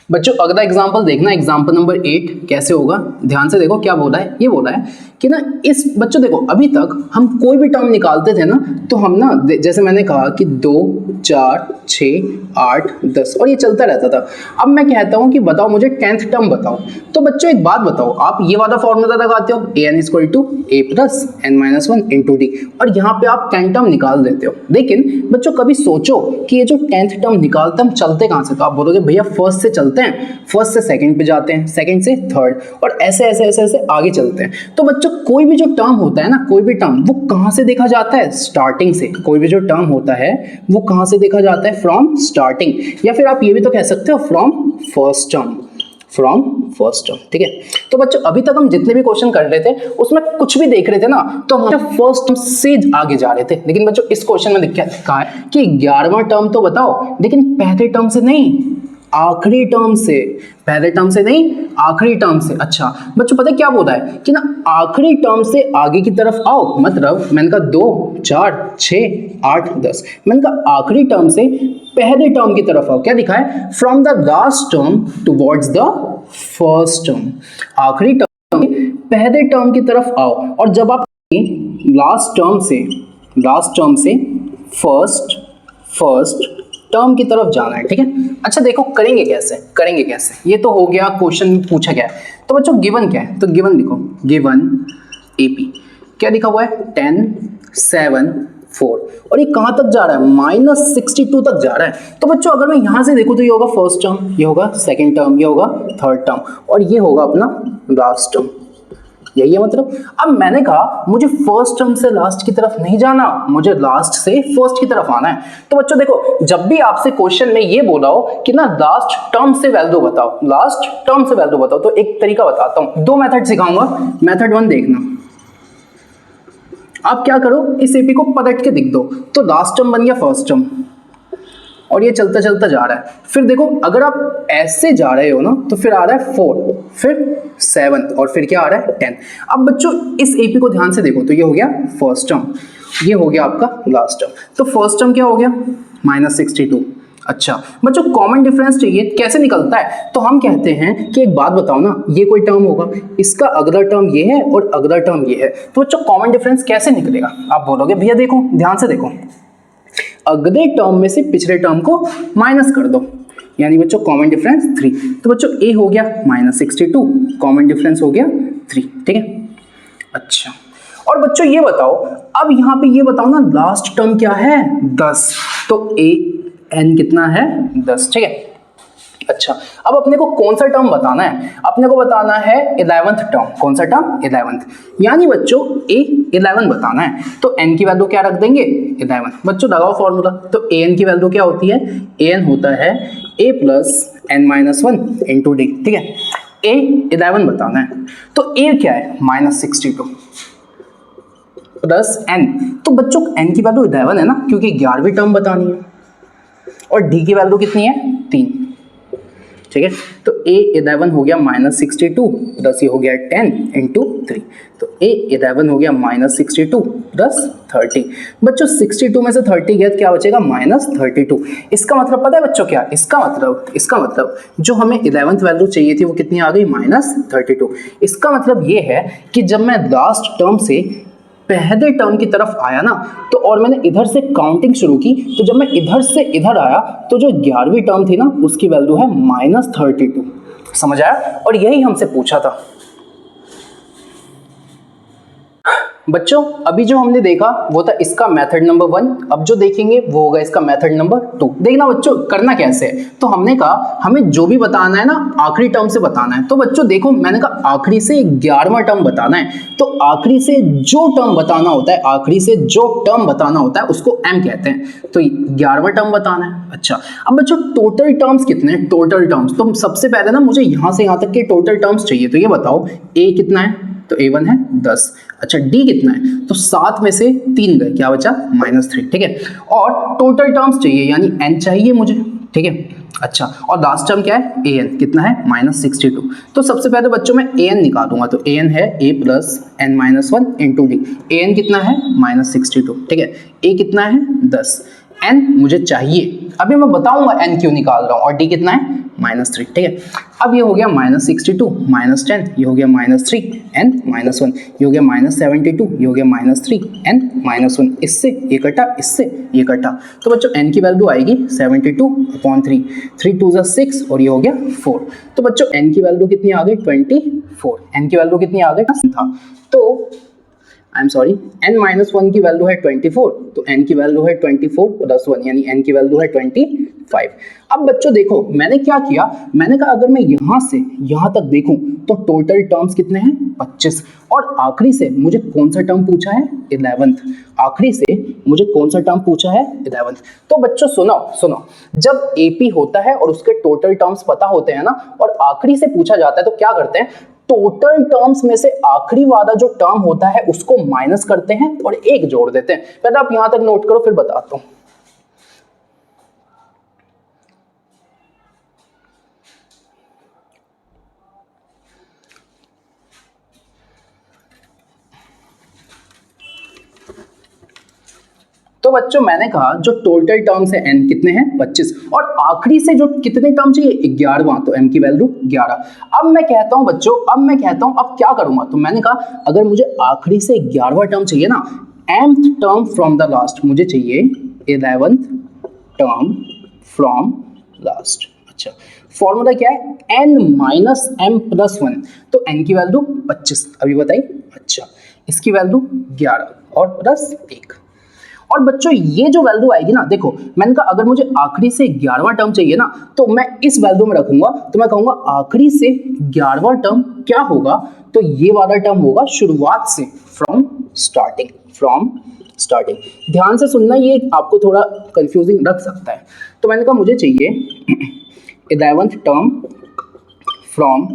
बच्चों अगला एग्जांपल देखना, एग्जांपल नंबर 8 कैसे होगा, ध्यान से देखो क्या बोला है। ये बोला है कि ना इस, बच्चों देखो अभी तक हम कोई भी टर्म निकालते थे ना, तो हम ना जैसे मैंने कहा कि 2 4 6 8 10 और ये चलता रहता था। अब मैं कहता हूँ कि बताओ मुझे 10th टर्म बताओ, तो बच्चों एक बात बताओ, आप ये वाला फॉर्मूला लगाते हो an equal to a plus n minus 1 into D, और यहाँ पे आप 10 टर्म निकाल देते हो। लेकिन बच्चों कभी सोचो कि ये जो 10th टर्म निकालते हम चलते कहाँ से, तो आप बोलोगे भैया फर्स्ट से चलते हैं, फर्स्ट से सेकंड पे जाते हैं, सेकंड से थर्ड, और ऐसे ऐसे ऐसे ऐसे आगे चलते हैं। तो बच्चों कोई भी जो टर्म होता है ना, कोई भी टर्म वो कहाँ से देखा जाता है, स्टार्टिंग से। कोई भी जो टर्म होता है वो कहाँ से देखा जाता है, फ्रॉम स्टार्टिंग, या फिर आप ये भी तो कह सकते हो from first term, from first term, ठीक है। तो बच्चों अभी तक हम जितने भी क्वेश्चन कर रहे थे उसमें कुछ भी देख रहे थे ना, तो हम फर्स्ट टर्म से आगे जा रहे थे। लेकिन बच्चों इस क्वेश्चन में कहा है कि 11वां टर्म तो बताओ, लेकिन पहले टर्म से नहीं, आखिरी टर्म से, पहले टर्म से नहीं आखिरी टर्म से। अच्छा बच्चों पता है क्या बोला है कि ना आखिरी टर्म से आगे की तरफ आओ, मतलब मैंने कहा 2 4 6 8 10, मैंने कहा आखिरी टर्म से पहले टर्म की तरफ आओ। क्या दिखा है, from the last term towards the first term, आखिरी टर्म पहले टर्म की तरफ आओ, और जब आप लास्ट टर्म से फर्स्ट टर्म की तरफ जाना है, ठीक है। अच्छा देखो करेंगे कैसे, ये तो हो गया क्वेश्चन पूछा गया है। तो बच्चों गिवन क्या है, तो गिवन लिखो, गिवन AP क्या लिखा हुआ है 10 7 4, और ये कहाँ तक जा रहा है, -62 तक जा रहा है। तो बच्चों अगर मैं यहाँ से देखूँ तो ये होगा फर्स्ट टर्म, ये होगा सेकेंड टर्म, ये होगा थर्ड टर्म, और ये होगा अपना लास्ट टर्म, यही है मतलब। अब मैंने कहा मुझे फर्स्ट टर्म से लास्ट की तरफ नहीं जाना, मुझे लास्ट से फर्स्ट की तरफ आना है। तो बच्चों देखो जब भी आपसे क्वेश्चन में ये बोला हो कि ना लास्ट टर्म से वैल्यू बताओ, लास्ट टर्म से वैल्यू बताओ, तो एक तरीका बताता हूं, 2 मेथड सिखाऊंगा। मेथड 1 देखना, आप क्या करो इस AP को पलट के लिख दो, तो लास्ट टर्म बन गया फर्स्ट टर्म, और ये चलता चलता जा रहा है। फिर देखो अगर आप ऐसे जा रहे हो ना, तो फिर आ रहा है 4, फिर 7, और फिर क्या आ रहा है 10। अब बच्चों इस AP को ध्यान से देखो, तो ये हो गया फर्स्ट टर्म, ये हो गया आपका लास्ट टर्म। तो फर्स्ट टर्म क्या हो गया -62। अच्छा बच्चों कॉमन डिफरेंस चाहिए, कैसे निकलता है, तो हम कहते हैं कि एक बात बताओ ना, ये कोई टर्म होगा, इसका अगला टर्म ये है और अगला टर्म ये है, तो बच्चों कॉमन डिफरेंस कैसे निकलेगा। आप बोलोगे भैया देखो ध्यान से देखो, अगले टर्म में से पिछले टर्म को माइनस कर दो, यानी बच्चों कॉमन डिफरेंस 3। तो बच्चों A हो गया -62, कॉमन डिफरेंस हो गया 3, ठीक है। अच्छा और बच्चों ये बताओ अब यहाँ पे ये बताओ ना, लास्ट टर्म क्या है 10, तो ए एन कितना है 10, ठीक है। अच्छा, अब अपने को कौन सा टर्म बताना है, अपने को बताना है 11th टर्म। कौन सा टर्म 11th, यानी बच्चों ए 11 बताना है, तो n की वैल्यू क्या रख देंगे 11। बच्चों लगाओ फॉर्मूला, तो ए एन की वैल्यू क्या होती है, ए एन होता है a plus N minus one into D, ठीक है। ए 11 बताना है, तो ए क्या है -62 प्लस एन, तो बच्चों n की वैल्यू 11 है ना, क्योंकि 11वीं टर्म बतानी है, और डी की वैल्यू कितनी है 3, ठीक है। तो ए 11 हो गया -62 प्लस ये हो गया 10 इंटू 3, तो ए 11 हो गया -62 प्लस 30। बच्चों 62 में से 30 गया तो क्या बचेगा -32। इसका मतलब पता है बच्चों क्या, इसका मतलब जो हमें 11th वैल्यू चाहिए थी वो कितनी आ गई -32। इसका मतलब ये है कि जब मैं लास्ट टर्म से पहले टर्म की तरफ आया ना, तो और मैंने इधर से काउंटिंग शुरू की, तो जब मैं इधर से इधर आया तो जो 11वीं टर्म थी ना उसकी वैल्यू है -32। समझ आया, और यही हमसे पूछा था। बच्चों अभी जो हमने देखा वो था इसका मेथड नंबर 1, अब जो देखेंगे वो होगा इसका मेथड नंबर 2। देखना बच्चों करना कैसे है, तो हमने कहा हमें जो भी बताना है ना आखिरी टर्म से बताना है। तो बच्चों देखो मैंने कहा आखिरी से 11वां टर्म बताना है, तो आखिरी से जो टर्म बताना होता है, आखिरी से जो टर्म बताना होता है उसको m कहते हैं, तो 11वां टर्म बताना है। अच्छा, अब बच्चों टोटल टर्म्स कितने हैं, टोटल टर्म्स, तो सबसे पहले ना मुझे यहां से यहां तक के टोटल टर्म्स चाहिए, तो ये बताओ a कितना है, तो a1 है 10। अच्छा d कितना है, तो 7 में से 3 गए, क्या बचा -3, ठीक है। और टोटल टर्म्स चाहिए यानी n चाहिए मुझे, ठीक है। अच्छा, और लास्ट टर्म क्या है an कितना है -62, तो सबसे पहले बच्चों मैं an निकालूंगा, तो an है a plus N minus one into D. an कितना है -62, ठीक है। a कितना है 10, n मुझे चाहिए, अभी मैं बताऊंगा n क्यों निकाल रहा हूं, और d कितना है -3, ठीक है। अब ये हो गया -62 -10, ये हो गया -3 n -1, ये हो गया -72, ये हो गया -3 n -1, इससे ये कटा, इससे ये कटा, तो बच्चों n की वैल्यू आएगी 72/3, 3 2 6 और ये हो गया 4। तो बच्चों n की वैल्यू कितनी आ गई 24, n की वैल्यू कितनी आ गई था, तो आई एम सॉरी n-1 की वैल्यू है 24, तो n की वैल्यू है 24 प्लस 1 यानी n की वैल्यू है 25। अब बच्चों देखो मैंने क्या किया, मैंने कहा अगर मैं यहां से यहां तक देखूं तो टोटल टर्म्स कितने हैं 25, और आखिरी से मुझे कौन सा टर्म पूछा है 11th, आखिरी से मुझे कौन सा टर्म पूछा है 11th। तो बच्चों सुनो, जब AP होता है और उसके टोटल टर्म्स पता होते हैं ना, और आखिरी से पूछा जाता है तो क्या करते हैं, टोटल टर्म्स में से आखिरी वाला जो टर्म होता है उसको माइनस करते हैं और एक जोड़ देते हैं। पहले आप यहां तक नोट करो फिर बताता हूं। तो बच्चों मैंने कहा जो टोटल टर्म्स है n कितने हैं 25, और आखिरी से जो कितने टर्म चाहिए 11वां, तो m की वैल्यू 11। अब मैं कहता हूं बच्चों, अब क्या करूंगा, तो मैंने कहा अगर मुझे आखिरी से 11वां टर्म चाहिए ना, mth term from the last, मुझे चाहिए 11th टर्म फ्रॉम लास्ट। अच्छा, फॉर्मूला क्या है n माइनस m प्लस 1, तो n की वैल्यू 25 अभी बताइए। अच्छा, इसकी वैल्यू 11 और प्लस 1, और बच्चों ये जो वैल्यू आएगी ना, देखो मैंने कहा अगर मुझे आखिरी से 11वां टर्म चाहिए ना, तो मैं इस वैल्यू में रखूंगा, तो मैं कहूंगा आखिरी से 11वां टर्म क्या होगा, तो ये वाला टर्म होगा शुरुआत से, फ्रॉम स्टार्टिंग। ध्यान से सुनना, ये आपको थोड़ा कंफ्यूजिंग रख सकता है। तो मैंने कहा मुझे चाहिए 11th टर्म फ्रॉम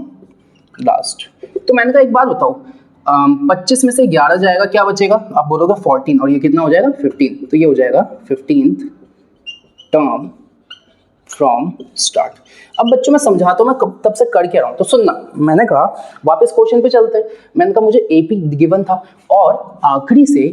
लास्ट, तो मैंने कहा एक बात बताओ, 25 में से 11 जाएगा, क्या बचेगा, आप बोलोगे 14, और ये कितना हो जाएगा 15, तो ये हो जाएगा 15th टर्म फ्रॉम स्टार्ट। अब बच्चों मैं समझाता हूँ, मैं तब से कर क्या रहा हूँ, तो सुनना, मैंने कहा वापस क्वेश्चन पे चलते हैं। मैंने कहा मुझे AP गिवन था, और आखिरी से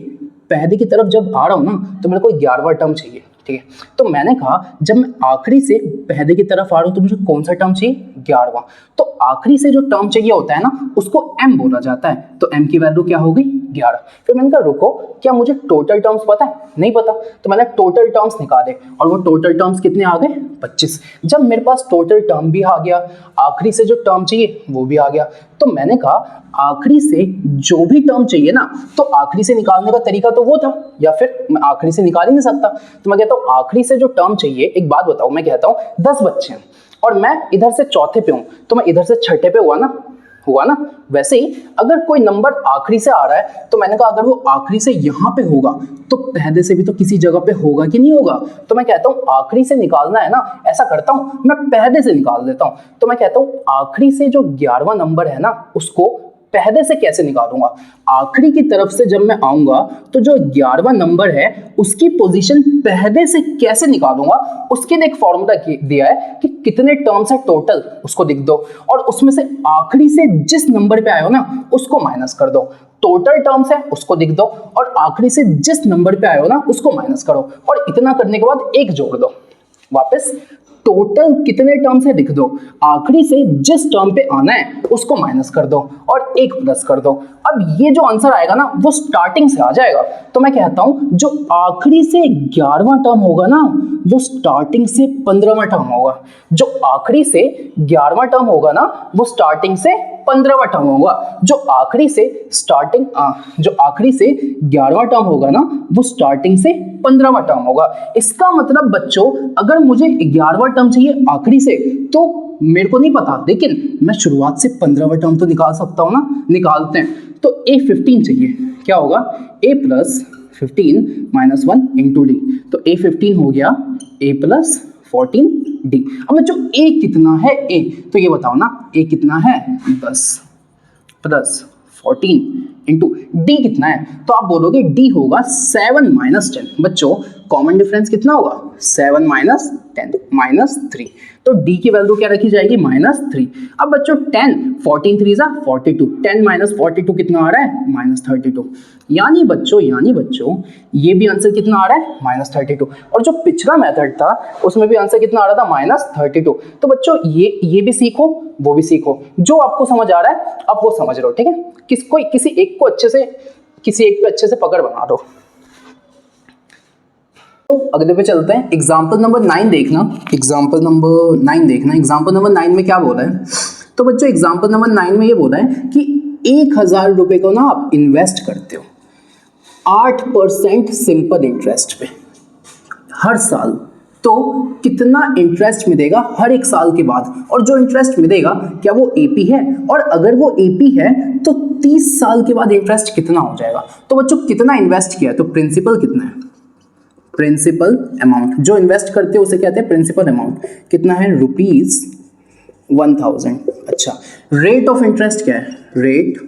पहले की तरफ जब आ रहा हूँ ना, तो मेरे को 11वां टर्म चाहिए, ठीक है। तो मैंने कहा जब मैं आखिरी से पहले की तरफ आ रहा हूं तो मुझे कौन सा टर्म चाहिए 11वां, तो आखिरी से जो टर्म चाहिए होता है ना उसको m बोला जाता है, तो m की वैल्यू क्या हो गई 11। फिर मैंने कहा रुको, क्या मुझे टोटल टर्म्स पता है? नहीं पता। तो मैंने टोटल टर्म्स निकाले और वो टोटल टर्म्स कितने आ गए? 25। जब मेरे पास टोटल टर्म भी आ गया, आखिरी से जो टर्म चाहिए वो भी आ गया, तो मैंने कहा आखिरी से जो भी टर्म चाहिए ना, तो आखिरी से निकालने का तरीका तो वो था, या फिर मैं आखिरी से निकाल ही नहीं सकता। तो मैं कहता हूँ आखिरी से जो टर्म चाहिए, एक बात बताओ, मैं कहता हूँ 10 बच्चे हैं और मैं इधर से चौथे पे हूँ, तो मैं इधर से छठे पे हुआ ना। वैसे ही अगर कोई नंबर आखिरी से आ रहा है, तो मैंने कहा अगर वो आखिरी से यहाँ पे होगा तो पहले से भी तो किसी जगह पे होगा कि नहीं होगा। तो मैं कहता हूँ आखिरी से निकालना है ना, ऐसा करता हूँ मैं पहले से निकाल देता हूँ। तो मैं कहता हूँ आखिरी से जो 11वां नंबर है ना, उसको पहले से कैसे निकालूंगा। आखिरी की तरफ से जब मैं आऊंगा तो जो 11वां नंबर है उसकी पोजीशन पहले से कैसे निकालूंगा, उसके लिए एक फॉर्मूला दिया है कि कितने टर्म्स है टोटल, उसको लिख दो और उसमें से आखिरी से जिस नंबर पे आए हो ना उसको माइनस कर दो। टोटल टर्म्स है उसको लिख दो और आखिरी से जिस नंबर पे आए हो ना उसको माइनस करो, और इतना करने के बाद एक जोड़ दो। वापस टोटल कितने टर्म से लिख दो, आखिरी से जिस टर्म पे आना है उसको माइनस कर दो और एक प्लस कर दो। अब ये जो आंसर आएगा ना वो स्टार्टिंग से आ जाएगा। तो मैं कहता हूं जो आखिरी से 11वां टर्म होगा ना वो स्टार्टिंग से 15वां टर्म होगा। जो आखिरी से 11वां टर्म होगा ना वो स्टार्टिंग से 15वां टर्म होगा। जो आखिरी से 11वां टर्म होगा ना वो स्टार्टिंग से 15वां टर्म होगा। इसका मतलब बच्चों अगर मुझे 11वां टर्म चाहिए आखिरी से, तो मेरे को नहीं पता, लेकिन मैं शुरुआत से 15वां टर्म तो निकाल सकता हूं ना। निकालते हैं। तो A15 चाहिए, क्या होगा A plus 15 minus 1 into D. तो A15 हो गया A प्लस 14D। अब बच्चों A कितना है A, तो ये बताओ ना A कितना है 10 प्लस 14 इंटू डी कितना है, तो आप बोलोगे डी होगा 7 माइनस 10। बच्चों कॉमन डिफरेंस कितना होगा 7 माइनस 10 माइनस 3, तो डी की वैल्यू क्या रखी जाएगी -3। अब बच्चों 10 14 3 जा 42, 10 माइनस 42 कितना आ रहा है -32। यानी बच्चों ये भी आंसर कितना आ रहा है -32, और जो पिछला मेथड था उसमें भी आंसर कितना आ रहा था -32। तो बच्चों ये भी सीखो वो भी सीखो, जो आपको समझ आ रहा है आप वो समझ लो, ठीक है। किसी एक पे अच्छे से पकड़ बना दो। तो अगले पे चलते हैं। एग्जाम्पल नंबर 9 देखना। एग्जाम्पल नंबर 9 में क्या बोला है, तो बच्चों एग्जाम्पल नंबर 9 में ये बोला है कि 1000 रुपए को ना आप इन्वेस्ट करते हो 8% सिंपल इंटरेस्ट पे हर साल, तो कितना इंटरेस्ट मिलेगा हर एक साल के बाद, और जो इंटरेस्ट मिलेगा क्या वो एपी है, और अगर वो एपी है तो 30 साल के बाद इंटरेस्ट कितना हो जाएगा। तो बच्चों कितना इन्वेस्ट किया है, तो प्रिंसिपल कितना है, प्रिंसिपल अमाउंट जो इन्वेस्ट करते हैं उसे कहते हैं प्रिंसिपल अमाउंट। कितना है ₹1000। अच्छा, रेट ऑफ इंटरेस्ट क्या है, रेट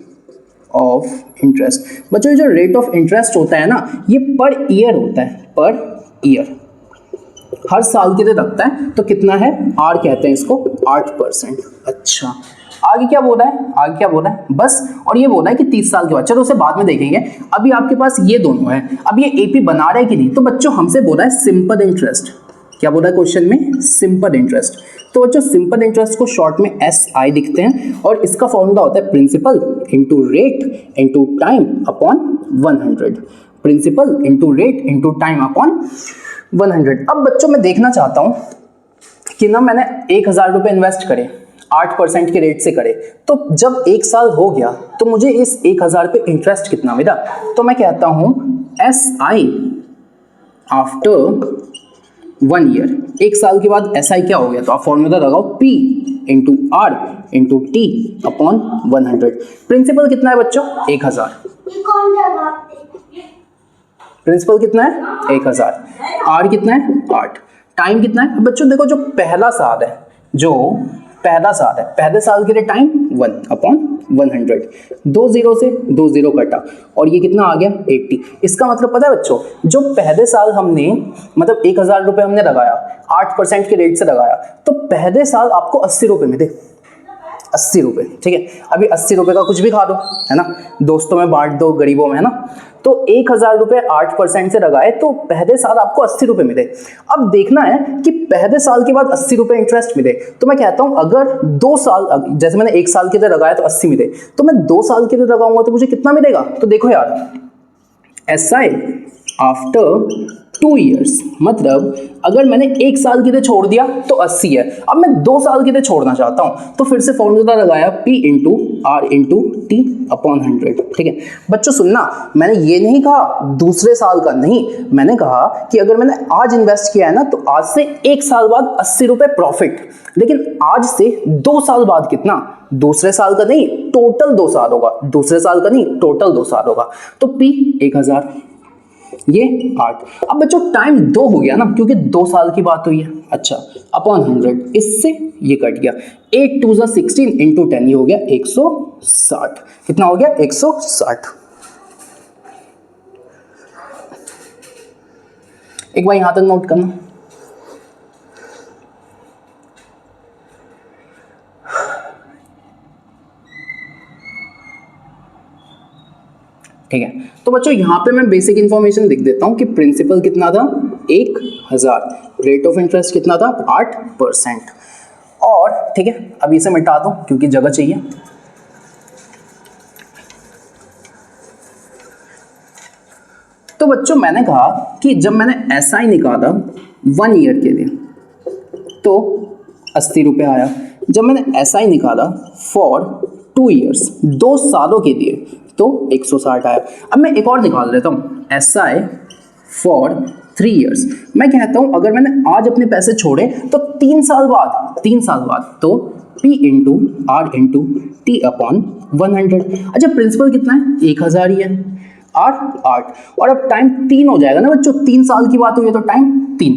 ऑफ इंटरेस्ट। बच्चों जो रेट ऑफ इंटरेस्ट होता है ना ये पर ईयर होता है, पर ईयर हर साल के लिए रखता है। तो कितना है आर कहते हैं इसको 8%। अच्छा, आगे क्या बोला है बस, और ये बोला है कि 30 साल के बाद, चलो उसे बाद में देखेंगे। अभी आपके पास ये दोनों है, अब ये एपी बना रहे कि नहीं। तो बच्चों हमसे बोला है सिंपल इंटरेस्ट, क्या बोला है क्वेश्चन में, सिंपल इंटरेस्ट। तो बच्चों सिंपल इंटरेस्ट को शॉर्ट में SI लिखते हैं, और इसका फॉर्मूला होता है principal into rate into time upon 100। Principal into rate into time upon 100। अब बच्चों मैं देखना चाहता हूं कि ना मैंने 1000 रुपए इन्वेस्ट करे 8% के रेट से करे, तो जब 1 साल हो गया तो मुझे इस 1000 पे इंटरेस्ट कितना मिला। तो मैं कहता हूं SI आफ्टर 1 ईयर, 1 साल के बाद SI क्या हो गया, तो आप फॉर्मूला लगाओ P into R into T upon 100। Principal कितना है बच्चों 1000, प्रिंसिपल कितना है 1000, R कितना है 8, टाइम कितना है। बच्चों देखो जो पहला साल है पहले साल के लिए टाइम 1 अपॉन 100, 2 0 से 2 0 कटा और ये कितना आ गया 80। इसका मतलब पता है बच्चों, जो पहले साल हमने मतलब 1000 रुपये हमने लगाया 8% के रेट से लगाया, तो पहले साल आपको 80 रुपये मिले। 80 रुपये, ठीक है। अभी 80 रुपये का कुछ भी खा दो, है ना, दोस्तों में बांट दो, गरीबों में, है ना। तो 1000 रुपये 8% से लगाए तो पहले साल आपको 80 रुपये मिले। अब देखना है कि पहले साल के बाद 80 रुपये इंटरेस्ट मिले, तो मैं कहता हूं अगर 2 साल, जैसे मैंने 1 साल के लिए लगाया तो 80 मिले, तो मैं 2 साल के लिए लगाऊंगा तो मुझे कितना मिलेगा। तो देखो यार, SI आफ्टर 2 ईयर्स, मतलब अगर मैंने 1 साल के लिए छोड़ दिया तो 80 है, अब मैं 2 साल के लिए छोड़ना चाहता हूं तो फिर से फॉर्मूला लगाया P into R into T upon 100, ठीक है। बच्चों सुनना, मैंने ये नहीं कहा दूसरे साल का, नहीं, मैंने कहा कि अगर मैंने आज इन्वेस्ट किया है ना तो आज से 1 साल बाद 80 रुपये प्रॉफिट, लेकिन आज से 2 साल बाद कितना, दूसरे साल का नहीं, टोटल 2 साल होगा, दूसरे साल का नहीं, टोटल 2 साल होगा। तो P 1000, ये 8। अब बच्चों टाइम 2 हो गया ना, क्योंकि 2 साल की बात हुई है। अच्छा, अपॉन 100, इससे ये कट गया, 8 2 16 इंटू 10, ये हो गया 160। कितना हो गया, 160। एक बार यहां तक नोट करना। ठीक है, तो बच्चों यहां पे मैं बेसिक इंफॉर्मेशन लिख देता हूं कि प्रिंसिपल कितना था, 1000, रेट ऑफ इंटरेस्ट कितना था, 8%। और ठीक है, अब इसे मिटा दो क्योंकि जगह चाहिए। तो बच्चों मैंने कहा कि जब मैंने SI निकाला 1 ईयर के लिए तो 80 रुपये आया, जब मैंने SI निकाला फॉर 2 ईयर्स, 2 सालों के लिए, तो 160 आया। अब मैं एक और निकाल लेता हूँ, SI फॉर 3 ईयर्स। मैं कहता हूँ अगर मैंने आज अपने पैसे छोड़े तो 3 साल बाद तो P into R into T upon 100। अच्छा, प्रिंसिपल कितना है, 1000 ही है, R 8, और अब टाइम 3 हो जाएगा ना बच्चों, 3 साल की बात हुई है तो टाइम 3,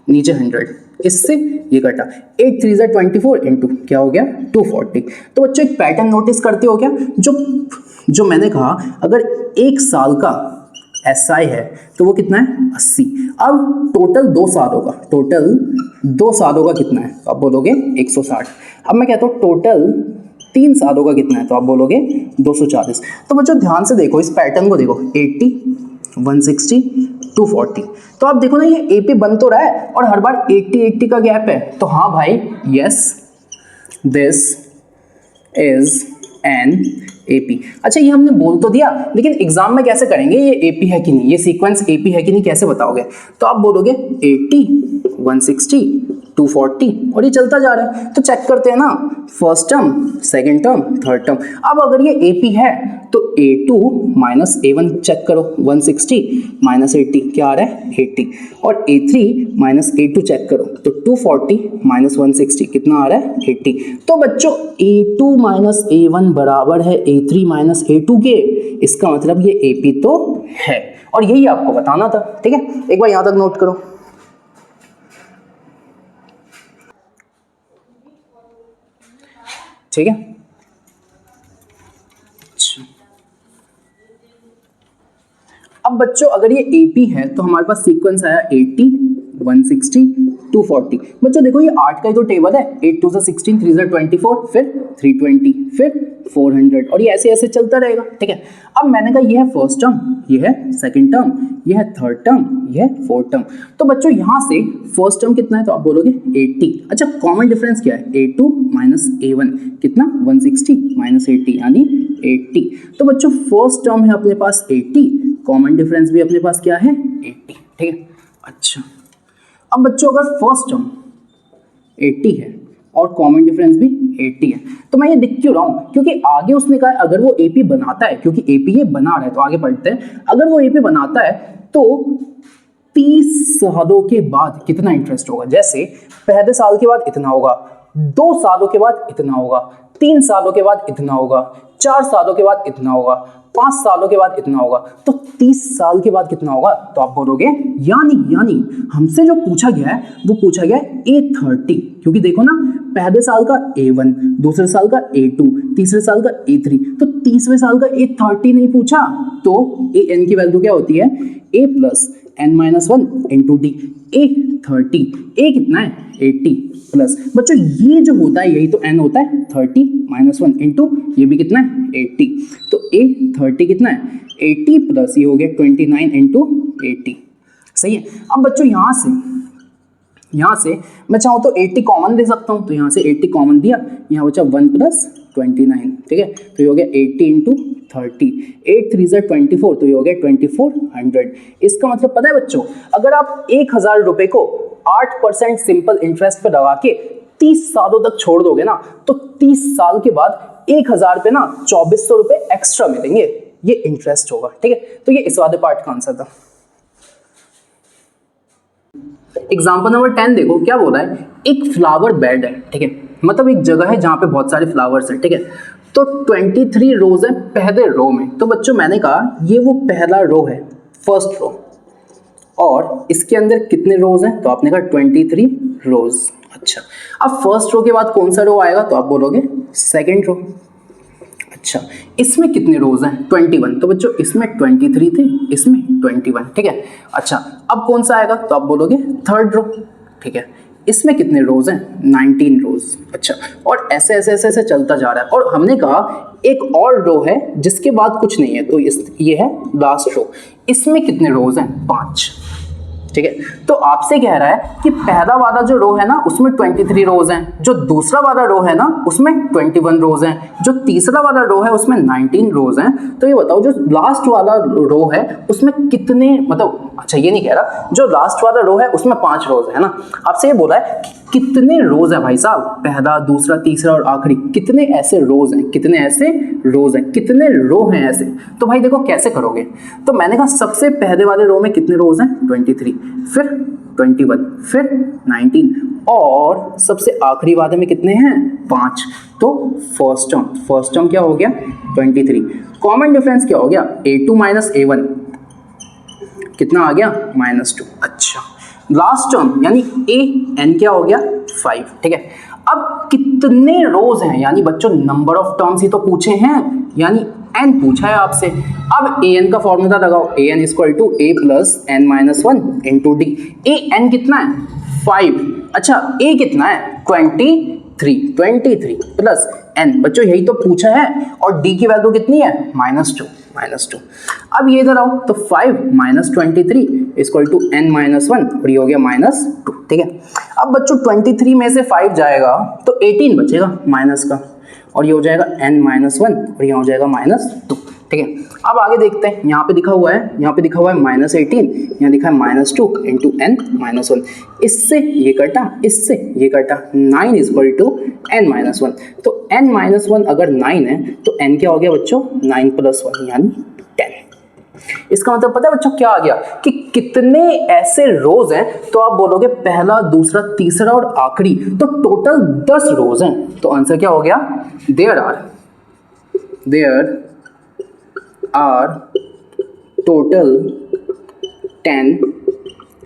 नीचे 100, इससे ये कटा, 8 3 24 इंटू क्या हो गया 240। तो बच्चों एक पैटर्न नोटिस करते हो क्या, जो मैंने कहा अगर 1 साल का SI है तो वो कितना है, 80। अब टोटल 2 साल होगा, टोटल 2 सालों का कितना है, तो आप बोलोगे 160। अब मैं कहता हूँ टोटल 3 सालों का कितना है, तो आप बोलोगे 240। तो बच्चों ध्यान से देखो, इस पैटर्न को देखो, 80 160 240। तो आप देखो ना, ये AP बन तो रहा है और हर बार 80 का गैप है, तो हाँ भाई, yes this is an AP। अच्छा, ये हमने बोल तो दिया, लेकिन एग्जाम में कैसे करेंगे, ये AP है कि नहीं, ये सीक्वेंस AP है कि नहीं, कैसे बताओगे। तो आप बोलोगे 80 160 240 और ये चलता जा रहा है। तो चेक करते हैं ना, first term, second term, third term. अब अगर ये AP है तो A2 माइनस A1 चेक करो, 160 माइनस 80 क्या आ रहा है, 80। और A3 माइनस A2 चेक करो तो 240 माइनस 160 कितना आ रहा है, 80। तो बच्चों A2 माइनस A1 बराबर है A3 माइनस A2 के, इसका मतलब ये AP तो है, और यही आपको बताना था। ठीक है, एक बार यहां तक नोट करो। ठीक है, अब बच्चों अगर ये AP है तो हमारे पास सीक्वेंस आया 80 160 240। बच्चों देखो ये 8 का ही तो टेबल है, 8 2 16 3 24, फिर 320, फिर 400, और ये ऐसे ऐसे चलता रहेगा। ठीक है, अब मैंने कहा ये है फर्स्ट टर्म, ये है सेकंड टर्म, ये है थर्ड टर्म, ये है फोर्थ टर्म। तो बच्चों यहां से फर्स्ट टर्म कितना है, तो आप बोलोगे 80। अच्छा, कॉमन डिफरेंस क्या है, A2 माइनस A1 कितना, 160 माइनस 80 यानी 80। तो बच्चों फर्स्ट टर्म है अपने पास 80, कॉमन डिफरेंस भी अपने पास क्या है, 80। ठीक है, अच्छा अब बच्चों अगर फर्स्ट टर्म 80 है और कॉमन डिफरेंस भी 80 है, तो मैं ये दिख क्यों रहा हूं, क्योंकि आगे उसने कहा अगर वो AP बनाता है, क्योंकि AP ये बना रहा है, तो आगे पढ़ते हैं। अगर वो AP बनाता है तो 30 सालों के बाद कितना इंटरेस्ट होगा, जैसे पहले साल के बाद इतना होगा, 2 सालों के बाद इतना होगा, 3 सालों के बाद इतना होगा, 4 सालों के बाद इतना होगा, 5 सालों के बाद इतना होगा, तो 30 साल के बाद कितना होगा, तो आप बोलोगे यानी हमसे जो पूछा गया है वो पूछा गया है A30, क्योंकि देखो ना पहले साल का A1, दूसरे साल का A2, तीसरे साल का A3, तो 30वें साल का A30 नहीं पूछा, तो AN की वैल्यू क्या होती है, A plus n-1 into D. A 30, A कितना है 80 प्लस, बच्चों ये जो होता है यही तो n होता है 30 -1 इंटू ये भी कितना है 80, तो ए 30 कितना है 80 प्लस ये हो गया 29 इंटू 80। सही है। अब बच्चों यहाँ से मैं चाहूँ तो 80 कॉमन दे सकता हूँ, तो यहाँ से 80 कॉमन दिया, यहाँ बचा 1 प्लस 29, ठीक है, तो ये हो गया 80 इंटू 30, 8 3 ज़ा 24, तो ये हो गया 2400। इसका मतलब पता है बच्चों, अगर आप 1000 रुपये को 8% सिंपल इंटरेस्ट पे लगा के 30 सालों तक छोड़ दोगे ना, तो 30 साल के बाद 1000 पे ना 2400 रुपये एक्स्ट्रा मिलेंगे, ये इंटरेस्ट होगा, ठीक है। तो ये इस वाले पार्ट का आंसर था। एग्जाम्पल नंबर 10 देखो क्या बोला है, एक फ्लावर बेड है, ठीक है, मतलब एक जगह है जहां पे बहुत सारे फ्लावर्स हैं, ठीक है, तो 23 रोज है पहले रो में। तो बच्चों मैंने कहा ये वो पहला रो है, फर्स्ट रो, और इसके अंदर कितने रोज हैं, तो आपने कहा 23 रोज। अच्छा, अब फर्स्ट रो के बाद कौन सा रो आएगा, तो आप बोलोगे सेकेंड रो। अच्छा, इसमें कितने रोज हैं 21, तो बच्चों इसमें 23 थे, इसमें 21, ठीक है। अच्छा, अब कौन सा आएगा, तो आप बोलोगे थर्ड रो, ठीक है, इसमें कितने रोज हैं 19 रोज। अच्छा, और ऐसे ऐसे ऐसे ऐसे चलता जा रहा है, और हमने कहा एक और रो है जिसके बाद कुछ नहीं है, तो ये है लास्ट रो, इसमें कितने रोज हैं 5, ठीक है। तो आपसे कह रहा है कि पहला वाला जो रो है ना उसमें 23 रोज हैं, जो दूसरा वाला रो है ना उसमें 21 रोज हैं, जो तीसरा वाला रो है उसमें 19 रोज हैं। तो ये बताओ जो लास्ट वाला रो है उसमें कितने, मतलब अच्छा ये नहीं कह रहा, जो लास्ट वाला रो है उसमें 5 रोज है ना, आपसे ये बोला है कितने रोज है भाई साहब, पहला दूसरा तीसरा और आखिरी, कितने ऐसे रोज हैं, कितने ऐसे रोज हैं, कितने रो हैं ऐसे। तो भाई देखो कैसे करोगे, तो मैंने कहा सबसे पहले वाले रो में कितने रोज हैं 23, फिर 21, फिर 19, और सबसे आखिरी वाले में कितने हैं 5, तो फर्स्ट टर्म क्या हो गया 23, कॉमन डिफरेंस क्या हो गया a2 माइनस a1, कितना आ गया -2। अच्छा, लास्ट टर्म यानी an क्या हो गया 5, ठीक है। अब कितने रोज हैं, यानी बच्चों नंबर ऑफ टर्म्स ही तो पूछे हैं, यानी n पूछा है आपसे। अब an का फॉर्मूला लगाओ, an equal to a plus n-1 into D. an कितना है 5, अच्छा a कितना है 23 प्लस n, बच्चों यही तो पूछा है, और d की वैल्यू कितनी है -2। अब ये इधर आओ, तो 5 माइनस 23 इक्वल टू n-1, और ये हो गया -2, ठीक है। अब बच्चों 23 में से 5 जाएगा तो 18 बचेगा माइनस का, और ये हो जाएगा n-1, और यहाँ हो जाएगा -2, ठीक है। अब आगे देखते हैं, यहाँ पे दिखा हुआ है -18, यहाँ लिखा है -2 इंटू n-1, इससे ये कटा, इससे ये कटा, 9 इक्वल टू n-1, तो n-1 अगर 9 है तो n क्या हो गया बच्चों 9 प्लस 1 यानी 10। इसका मतलब पता है बच्चों क्या आ गया कि कितने ऐसे रोज हैं, तो आप बोलोगे पहला दूसरा तीसरा और आखिरी, तो टोटल 10 रोज हैं। तो आंसर क्या हो गया, देयर आर टोटल 10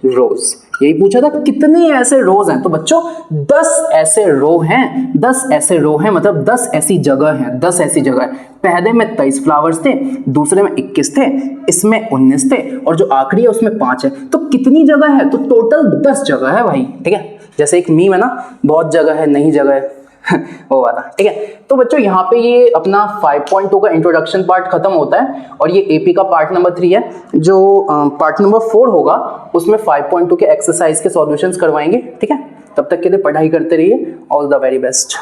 रोज। यही पूछा था कितने ऐसे रोज हैं, तो बच्चों 10 ऐसे रो हैं, 10 ऐसे रो हैं, मतलब 10 ऐसी जगह हैं, 10 ऐसी जगह है। पहले में 23 फ्लावर्स थे, दूसरे में 21 थे, इसमें 19 थे, और जो आखिरी है उसमें 5 है। तो कितनी जगह है, तो टोटल 10 जगह है भाई, ठीक है। जैसे एक मीम है ना, बहुत जगह है नहीं जगह है वो वाला, ठीक है। तो बच्चों यहाँ पे ये अपना 5.2 का इंट्रोडक्शन पार्ट खत्म होता है, और ये एपी का पार्ट नंबर 3 है। जो पार्ट नंबर 4 होगा उसमें 5.2 के एक्सरसाइज के सॉल्यूशंस करवाएंगे, ठीक है। तब तक के लिए पढ़ाई करते रहिए, ऑल द वेरी बेस्ट।